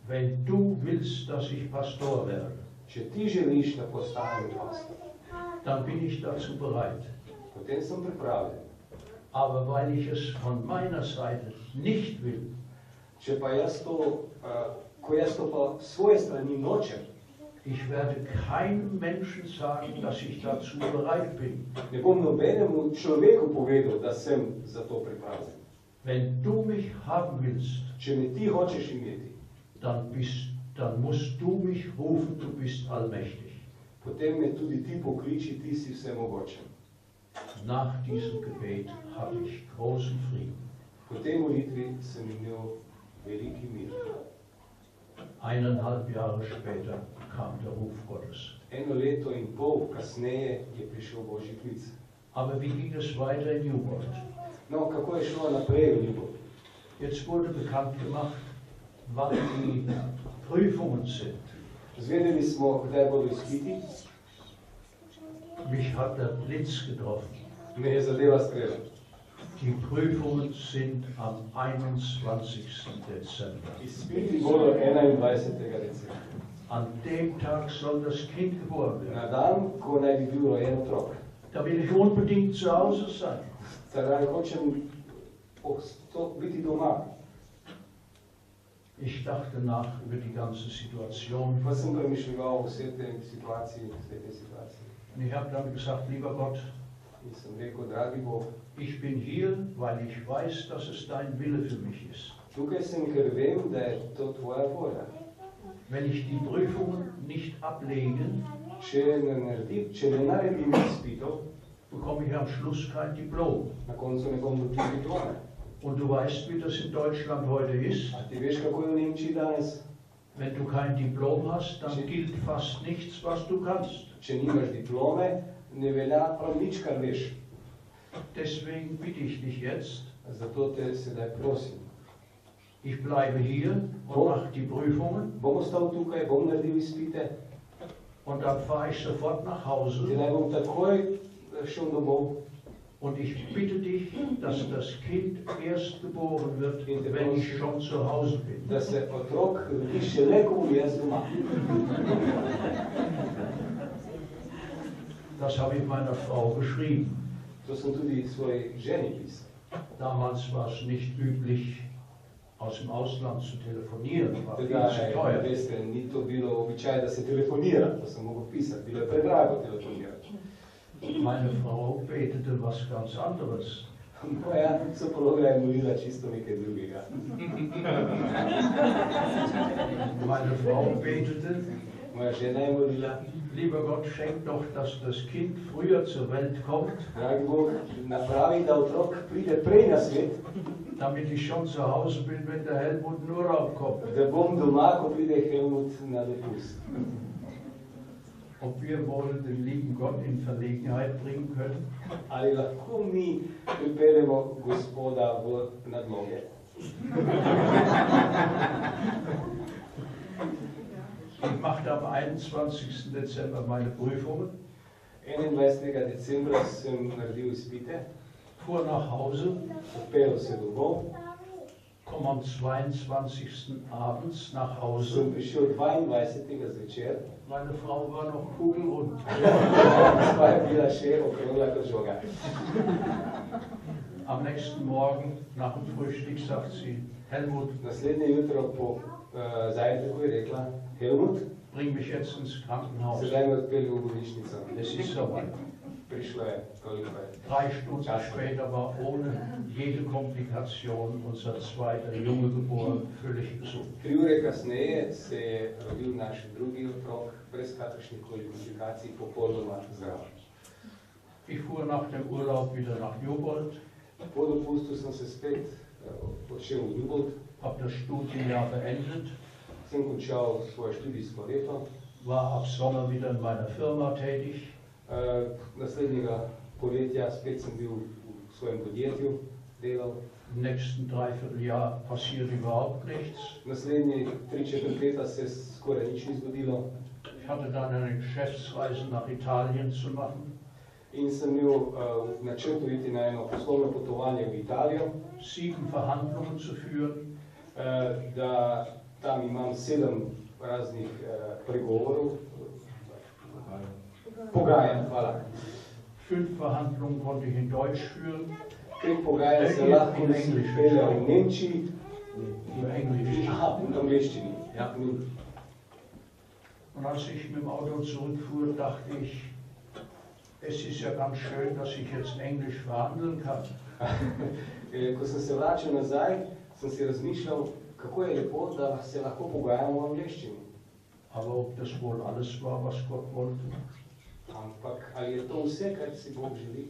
Wenn du willst, dass ich Pastor werde, Če ti želiš, da postanem pastor, dann bin ich dazu bereit. potem sem pripravljen. Aber weil ich es von meiner Seite nicht will, Če pa jaz to, ko jaz to pa svoje strani nočem, ich werde keinem Menschen sagen, dass ich dazu bereit bin. ne bom nobenemu človeku povedal, da sem za to pripravljen. Wenn du mich haben willst, Če me ti hočeš imeti, dann musst du mich rufen, du bist allmächtig. potem me tudi ti pokliči, ti si vsemogočen. Nach diesem Gebet hatte ich großen Frieden. Po tej molitvi sem imel veliki mir. 1,5 Jahre später kam der Ruf Gottes. 1,5 leta kasneje je prišel Božji klic. Aber wie ging es weiter in Newport? No, kako je šlo naprej v Newport? Jetzt wurde bekannt gemacht, wann die Prüfungen sind. Zvedeli smo, kdaj bodo izpiti. Mich hat der Blitz getroffen. Me je zadeva strela. Die Prüfungen sind am 21. Dezember. Izpiti bodo 21. decembra. An dem Tag soll das Kind geboren Na werden. dan, ko naj bi bil rojen otrok. Da will ich unbedingt zu Hause sein. Zdaj hočem biti doma. Ich dachte nach über die ganze Situation. Pa sem premišljeval o vse tej situaciji. Und ich habe dann gesagt, lieber Gott, In sem rekel, dragi Bog, ich bin hier, weil ich weiß, dass es dein Wille für mich ist. tukaj sem, ker vem, da je to tvoja volja. Wenn ich die Prüfungen nicht ablege, Če ne naredim izpitov, bekomme ich am Schluss kein Diplom. na koncu ne bom dobil diplome. Und du weißt, wie das in Deutschland heute ist. A ti veš, kako je v Nemčiji danes? Wenn du kein Diplom hast, dann gilt fast nichts, was du kannst. Če nimaš diplome, ne velja prav nič, kar veš. Deswegen bitte ich dich jetzt, Zato te sedaj prosim. ich bleibe hier und mache die Prüfungen Bom ostal tukaj, bom naredil izpite, und dann fahre ich sofort nach te Hause. naj bom takoj šel domov. Und ich bitte dich, dass das Kind erst geboren wird, wenn ich schon zu Hause bin. Da se otrok rodi šele, ko bom jaz doma. Das habe ich meiner Frau geschrieben. To sem tudi svoji ženi pisal. Damals war es nicht üblich, aus dem Ausland zu telefonieren, war viel Tega, zu teuer. veste, ni to bilo običaj, da se telefonira, to sem mogel pisati, bilo je predrago telefonirati. Meine Frau betete was ganz anderes. Moja soproga je molila čisto nekaj drugega. Meine Frau betete, Moja žena je molila, lieber Gott, schenk doch, dass das Kind früher zur Welt kommt, dragi Bog, napravi, da otrok pride prej na svet, damit ich schon zu Hause bin, wenn der Helmut in Urlaub kommt. da bom doma, ko pride Helmut na dopust. Ob wir wohl den lieben Gott in Verlegenheit bringen können? Ali lahko mi pripeljemo Gospoda v nadloge? Ich machte am 21. Dezember meine Prüfungen, 21. decembra sem naredil izpite, fuhr nach Hause, odpeljal se domov, komme am 22. abends nach Hause. sem prišel 22. zvečer, Meine Frau war noch kugelrund. sva je bila še okrogla kot žoga. Am nächsten Morgen nach dem Frühstück sagt sie, Helmut, Naslednje jutro po zajtrku je rekla, Helmut, bring mich jetzt ins Krankenhaus. sedaj me odpelji v bolnišnico. Es ist soweit. Prišlo je, toliko je. 3 Stunden später war ohne jede Komplikation unser zweiter Junge geboren, völlig gesund. 3 ure kasneje se je rodil naš drugi otrok, brez kakršnih koli komplikacij, popolnoma zdrav. Ich fuhr nach dem Urlaub wieder nach Newport, Po dopustu sem se spet odšel v Newport, habe das Studienjahr beendet, sem končal svoje študijsko leto. war ab Sommer wieder in meiner Firma tätig. Naslednjega poletja spet sem bil v svojem podjetju, delal. Im nächsten Dreivierteljahr passiert überhaupt nichts. Naslednji 3-4 leta se skoraj nič ni zgodilo Ich hatte dann eine Geschäftsreise nach Italien zu machen, in sem imel v načrtu iti na eno poslovno potovanje v Italijo, 7 Verhandlungen zu führen, da tam imam 7 raznih pregovorov, pogajanj, hvala. 5 Verhandlungen konnte ich in Deutsch führen, 5 pogajanj se lahko izpeljal v Nemčiji, im Englisch. aha, v angleščini. Ja. Und als ich mit dem Auto zurückfuhr, dachte ich, es ist ja ganz schön, dass ich jetzt Englisch verhandeln kann. Ko sem se vračal nazaj, sem si razmišljal, kako je lepo, da se lahko pogajamo v angleščini. Aber ob das wohl alles war, was Gott wollte? Ampak ali je to vse, kar si Bog želi?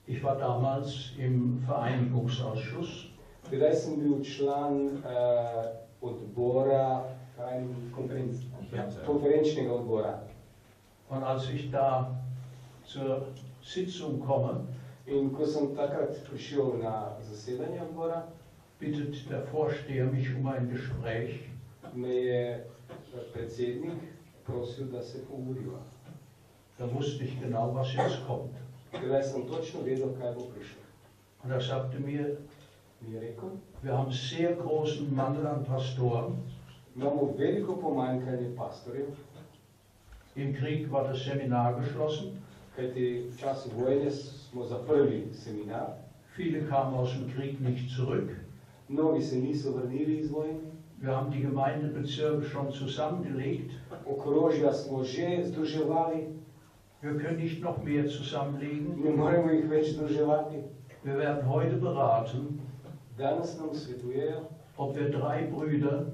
Ich war damals im Vereinigungsausschuss Тогда съм бил член отбора, конференчного отбора. und als ich da zur Sitzung komme, In ko sem takrat prišel na zasedanje odbora, bittet der Vorsteher mich um ein Gespräch. me je predsednik prosil, da se pogovoriva. Da wusste ich genau, was jetzt kommt. Tedaj sem točno vedel, kaj bo prišlo. Und er sagte mir, Mi je rekel, wir haben sehr großen Mangel an Pastoren. imamo veliko pomanjkanje pastorjev, Im Krieg war das Seminar geschlossen. kajti v času vojne smo zaprli seminar, Viele kamen aus dem Krieg nicht zurück. mnogi se niso vrnili iz vojne, Wir haben die Gemeindebezirke schon zusammengelegt. okrožja smo že združevali, Wir können nicht noch mehr zusammenlegen. ne moremo jih več združevati. Wir werden heute beraten, Danes nam svetujejo, ob wir 3 Brüder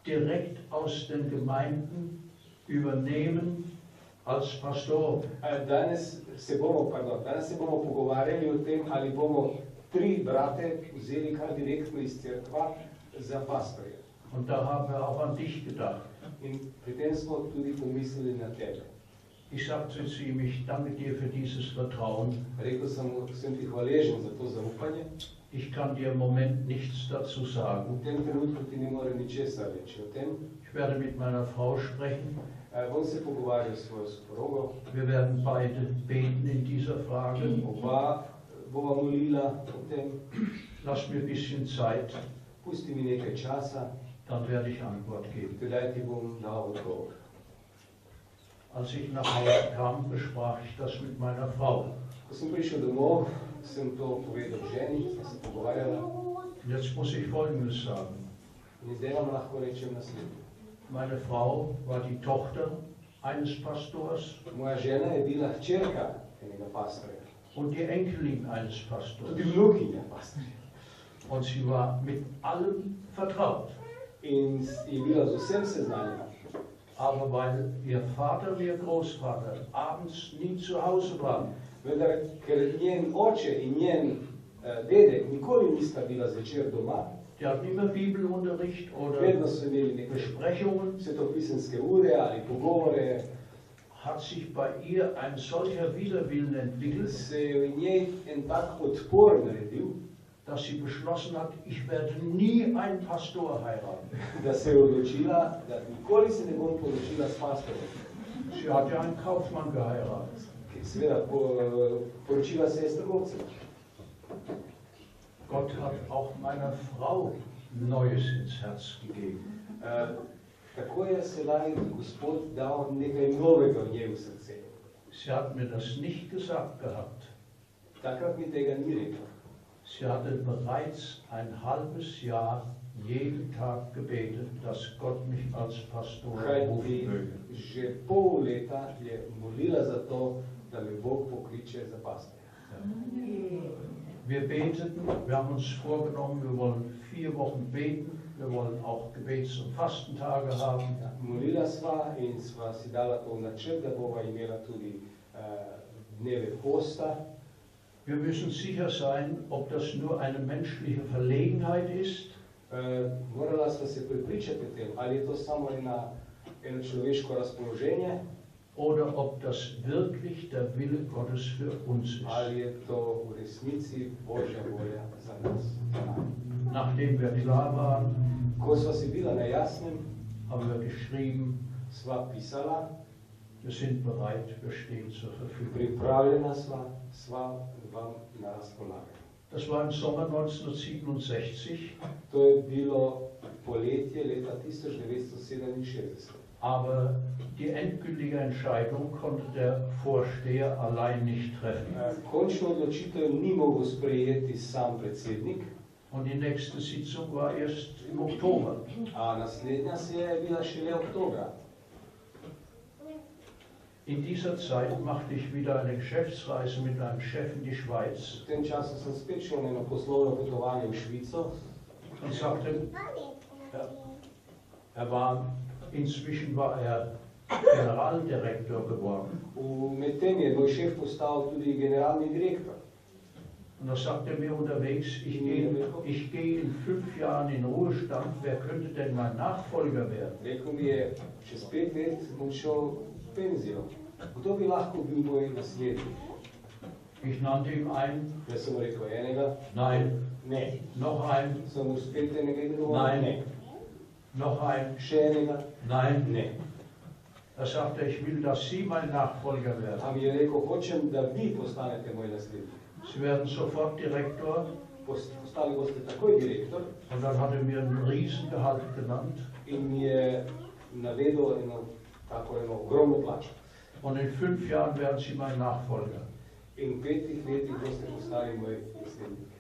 direkt aus den Gemeinden übernehmen als Pastoren. danes se bomo pogovarjali o tem, ali bomo 3 brate vzeli kar direktno iz cerkva za pastorje. Und da haben wir auch an dich gedacht. In pri tem smo tudi pomislili na tebe. Ich sagte zu ihm, ich danke dir für dieses Vertrauen. Rekel sem ti hvaležen za to zaupanje. Ich kann dir im Moment nichts dazu sagen. V tem trenutku ti ne morem ničesar reči o tem. Ich werde mit meiner Frau sprechen. Bom se pogovarjal s svojo soprogo. Wir werden beide beten in dieser Frage. Oba bova molila o tem. Lass mir ein bisschen Zeit, Pusti mi nekaj časa, dann werde ich Antwort geben. tedaj ti bom dal odgovor. Als ich nach Hause kam, besprach ich das mit meiner Frau. Ko sem prišel domov, sem to povedal ženi, sva se pogovarjala. Jetzt muss ich Folgendes sagen. In zdaj vam lahko rečem naslednje. Meine Frau war die Tochter eines Pastors Moja žena je bila hčerka enega pastorja, und die Enkelin eines Pastors. tudi vnukinja pastorja. Und sie war mit allem vertraut. In je bila z vsem seznanjena. Aber weil ihr Vater, ihr Großvater, abends nie zu Hause waren, Vendar, ker njen oče in njen dedek nikoli nista bila zvečer doma, die hatten immer Bibelunterricht oder vedno so imeli neke Besprechungen, svetopisenske ure ali pogovore, hat sich bei ihr ein solcher Widerwillen entwickelt, se je v njej en tak odpor naredil, dass sie beschlossen hat, ich werde nie einen Pastor heiraten. da se je odločila, da nikoli se ne bom poročila s pastorjem. Sie hat ja einen Kaufmann geheiratet. Seveda, poročila se je s trgovcem. Gott hat auch meiner Frau Neues ins Herz gegeben. Tako je sedaj Gospod dal nekaj novega v njej v srce. Sie hat mir das nicht gesagt gehabt. Takrat mi tega ni rekel. Sie hatte bereits ein halbes Jahr jeden Tag gebetet, dass Gott mich als Pastor rufen Kajti möge. že pol leta je molila za to, da me Bog pokliče za pastorja. Wir beteten, wir haben uns vorgenommen, wir wollen 4 Wochen beten, wir wollen auch Gebets- und Fastentage haben. Molila sva in sva si dala to v načrt, da bova imela tudi dneve posta. Wir müssen sicher sein, ob das nur eine menschliche Verlegenheit ist Morala sva se prepričati o tem, ali je to samo eno človeško razpoloženje, oder ob das wirklich der Wille Gottes für uns ist. ali je to v resnici Božja volja za nas. Nachdem wir klar waren, Ko sva si bila na jasnem, haben wir geschrieben, sva pisala, wir sind bereit, wir stehen zur Verfügung. pripravljena sva vam na razpolago. Das war im Sommer 1967, To je bilo poletje leta 1967. aber die endgültige Entscheidung konnte der Vorsteher allein nicht treffen. Končno odločitev ni mogel sprejeti sam predsednik, Und die nächste Sitzung war erst im Oktober. a naslednja seja je bila šele oktobra. In dieser Zeit machte ich wieder eine Geschäftsreise mit einem Chef in die Schweiz V tem času sem spet šel na eno poslovno potovanje v Švico und sagte, inzwischen war er Generaldirektor geworden. Medtem je moj šef postal tudi generalni direktor. Und da sagt er mir unterwegs, ich gehe in 5 Jahren in Ruhestand, wer könnte denn mein Nachfolger werden? Rekel mi je, čez 5 let bom šel v penzijo. Kdo bi lahko bil moj naslednik? Ich nannte ihm einen, Jaz sem mu rekel enega, nein, ne. noch einen, Sem mu spet enega imenoval, Nein. ne. noch einen, Še enega, nein. ne. Da sagt er, ich will, dass Sie mein Nachfolger werden. A mi je rekel, hočem, da vi postanete moj naslednik. Sie werden sofort Direktor. Postali boste takoj direktor. Und dann hat er mir ein Riesengehalt genannt. In mi je navedel eno ogromno plačo. Und in 5 Jahren werden Sie mein Nachfolger. In 5 letih boste postali moj naslednik.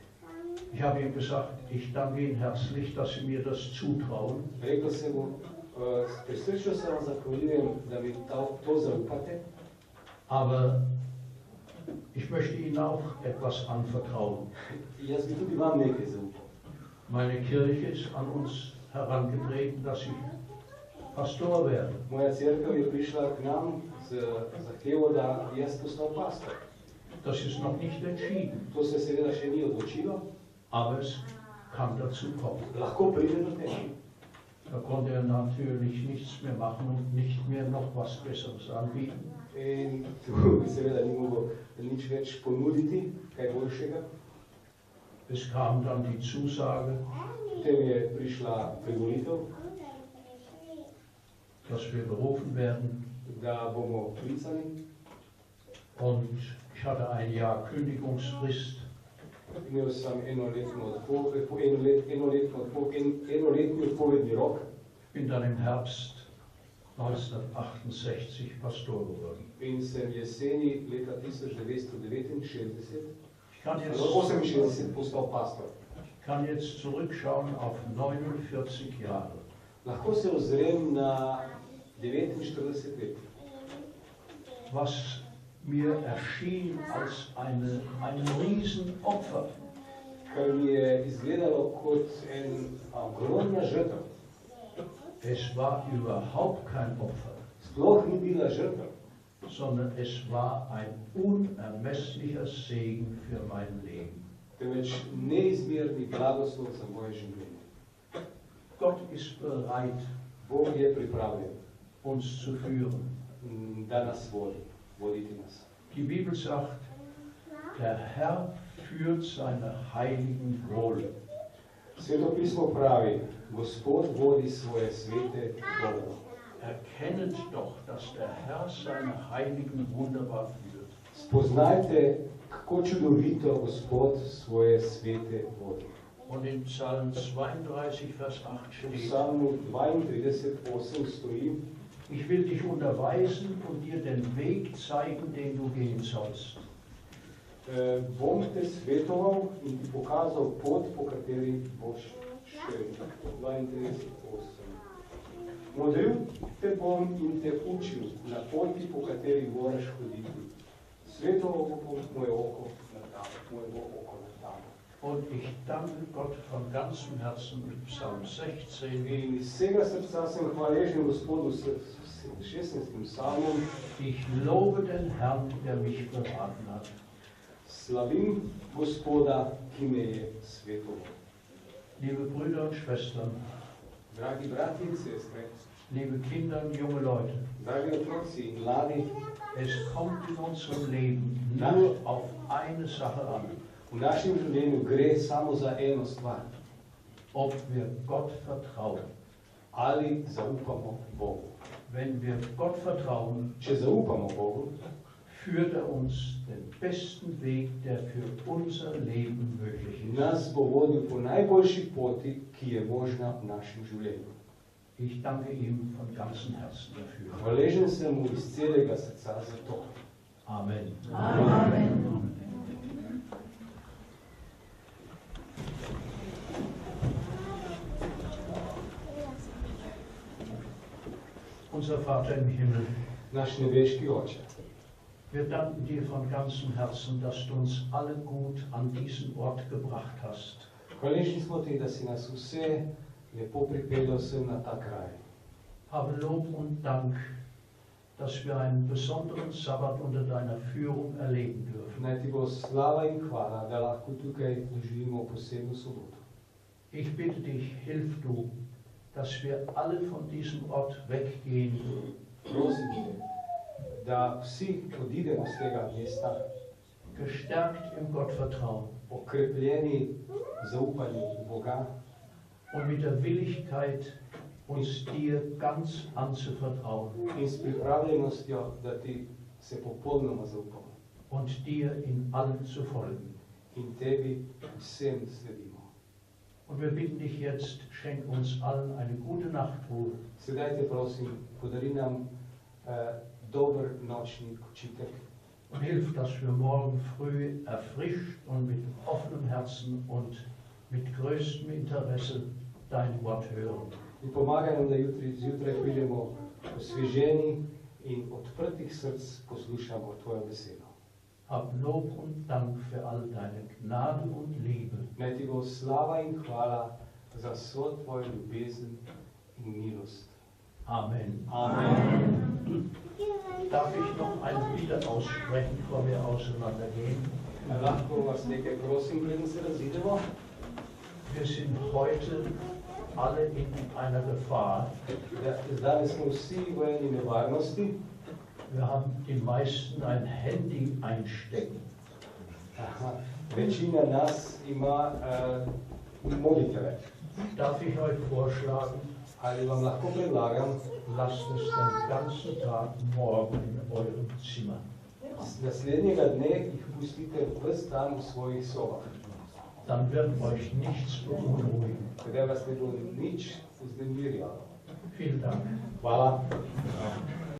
Ich habe ihm gesagt, ich danke Ihnen herzlich, dass Sie mir das zutrauen. Rekel sem mu, prisrčno se vam zahvaljujem, da mi to zaupate. Aber ich möchte Ihnen auch etwas anvertrauen. Jaz bi tudi vam nekaj zaupal. Meine Kirche ist an uns herangetreten, dass ich Pastor werde. Moja cerkev je prišla k nam z zahtevo, da jaz postal pastor. Das ist noch nicht entschieden, To se seveda še ni odločilo, aber es kann dazu kommen. lahko pride do tega. Da konnte er natürlich nichts mehr machen und nicht mehr noch was Besseres anbieten. In tu seveda ni mogel nič več ponuditi, kaj boljšega. Es kam dann die Zusage, Potem je prišla privolitev, dass wir berufen werden. da bomo klicani. Und ich hatte ein Jahr Kündigungsfrist. Imel sem enoletni odpovedni rok. Bin dann im Herbst 1968 Pastor geworden. In sem jeseni leta 1969, Ich kann jetzt, 68 postal pastor. kann jetzt zurückschauen auf 49 Jahre. Lahko se ozrem na 49 let. Was mir erschien als ein Riesenopfer. Kar mi je izgledalo kot ogromna žrtev. Es war überhaupt kein Opfer, Sploh ni bila žrtev, sondern es war ein unermesslicher Segen für mein Leben. temveč neizmerni blagoslov za moje življenje. Gott ist bereit, Bog je pripravljen, uns zu führen. da nas vodi, voditi nas. Die Bibel sagt, der Herr führt seine Heiligen wohl. Sveto pismo pravi, Gospod vodi svoje svete dobro. Erkennet doch, dass der Herr seine Heiligen wunderbar führt. Spoznajte, kako čudovito Gospod svoje svete vodi. Und in Psalm 32, Vers 8 V steht, psalmu 32,8 stoji, ich will dich unterweisen und dir den Weg zeigen, den du gehen sollst. Bom te svetoval in ti pokazal pot, po kateri boš šel. 32,8. Modril te bom in te učil na poti, po kateri moraš hoditi. Svetoval bom moje oko nad tamo. Und ich danke Gott von ganzem Herzen mit Psalm 16. In iz vsega srca sem hvaležen Gospodu s 16. psalmom. Ich lobe den Herrn, der mich beraten hat. Slavim Gospoda, ki me je svetoval. Liebe Brüder und Schwestern, Dragi brati in sestre, liebe Kinder und junge Leute, dragi otroci in mladi, es kommt in unserem Leben nur auf eine Sache an, v našem življenju gre samo za eno stvar. ob wir Gott vertrauen. Ali zaupamo Bogu. Wenn wir Gott vertrauen, Če zaupamo Bogu, führt er uns den besten Weg, der für unser Leben möglich ist. nas bo vodil po najboljši poti, ki je možna v našem življenju. Ich danke ihm von ganzem Herzen dafür. Hvaležen sem mu iz celega srca za to. Amen. Amen. Unser Vater im Himmel, Naš nebeški Oče, wir danken dir von ganzem Herzen, dass du uns alle gut an diesen Ort gebracht hast. hvaležni smo ti, da si nas vse lepo pripeljal sem na ta kraj. Habe Lob und Dank dass wir einen besonderen Sabbat unter deiner Führung erleben dürfen. Naj ti bo slava in hvala, da lahko tukaj doživimo posebno soboto. Ich bitte dich, hilf du, dass wir alle von diesem Ort weggehen, Prosim te, da vsi odidemo z tega mesta, gestärkt im Gottvertrauen okrepljeni v zaupanju v Boga und mit der Willigkeit, uns dir ganz anzuvertrauen in s pripravljenostjo, da ti se popolnoma zaupamo und dir in allem zu folgen. in tebi vsem sledimo. Und wir bitten dich jetzt, schenk uns allen eine gute Nachtruhe. Sedaj te prosim, podari nam dober nočni počitek Und hilf, dass wir morgen früh erfrischt und mit offenem Herzen und mit größtem Interesse dein Wort hören. in pomagaj nam, da jutri zjutraj pridemo osveženi in odprtih src poslušamo tvojo besedo. Hab Lob und Dank für all deine Gnade und Liebe. Naj ti bo slava in hvala za vso tvojo ljubezen in milost. Amen. Amen. Darf ich noch ein Lied aussprechen, bevor wir auseinandergehen? Lahko vas nekaj prosim, preden se razidemo. Wir sind heute alle in einer Gefahr. Danes smo vsi v eni nevarnosti. Wir haben die meisten ein Handy einstecken. Aha. Večina nas ima mobitele. Darf ich euch vorschlagen, Ali vam lahko predlagam, lasst es den ganzen Tag morgen in eurem Zimmer. naslednjega dne jih pustite ves dan v svojih sobah. Dann wird euch nichts beunruhigen. Da vas ne bo nič vznemirjalo. Vielen Dank. Hvala.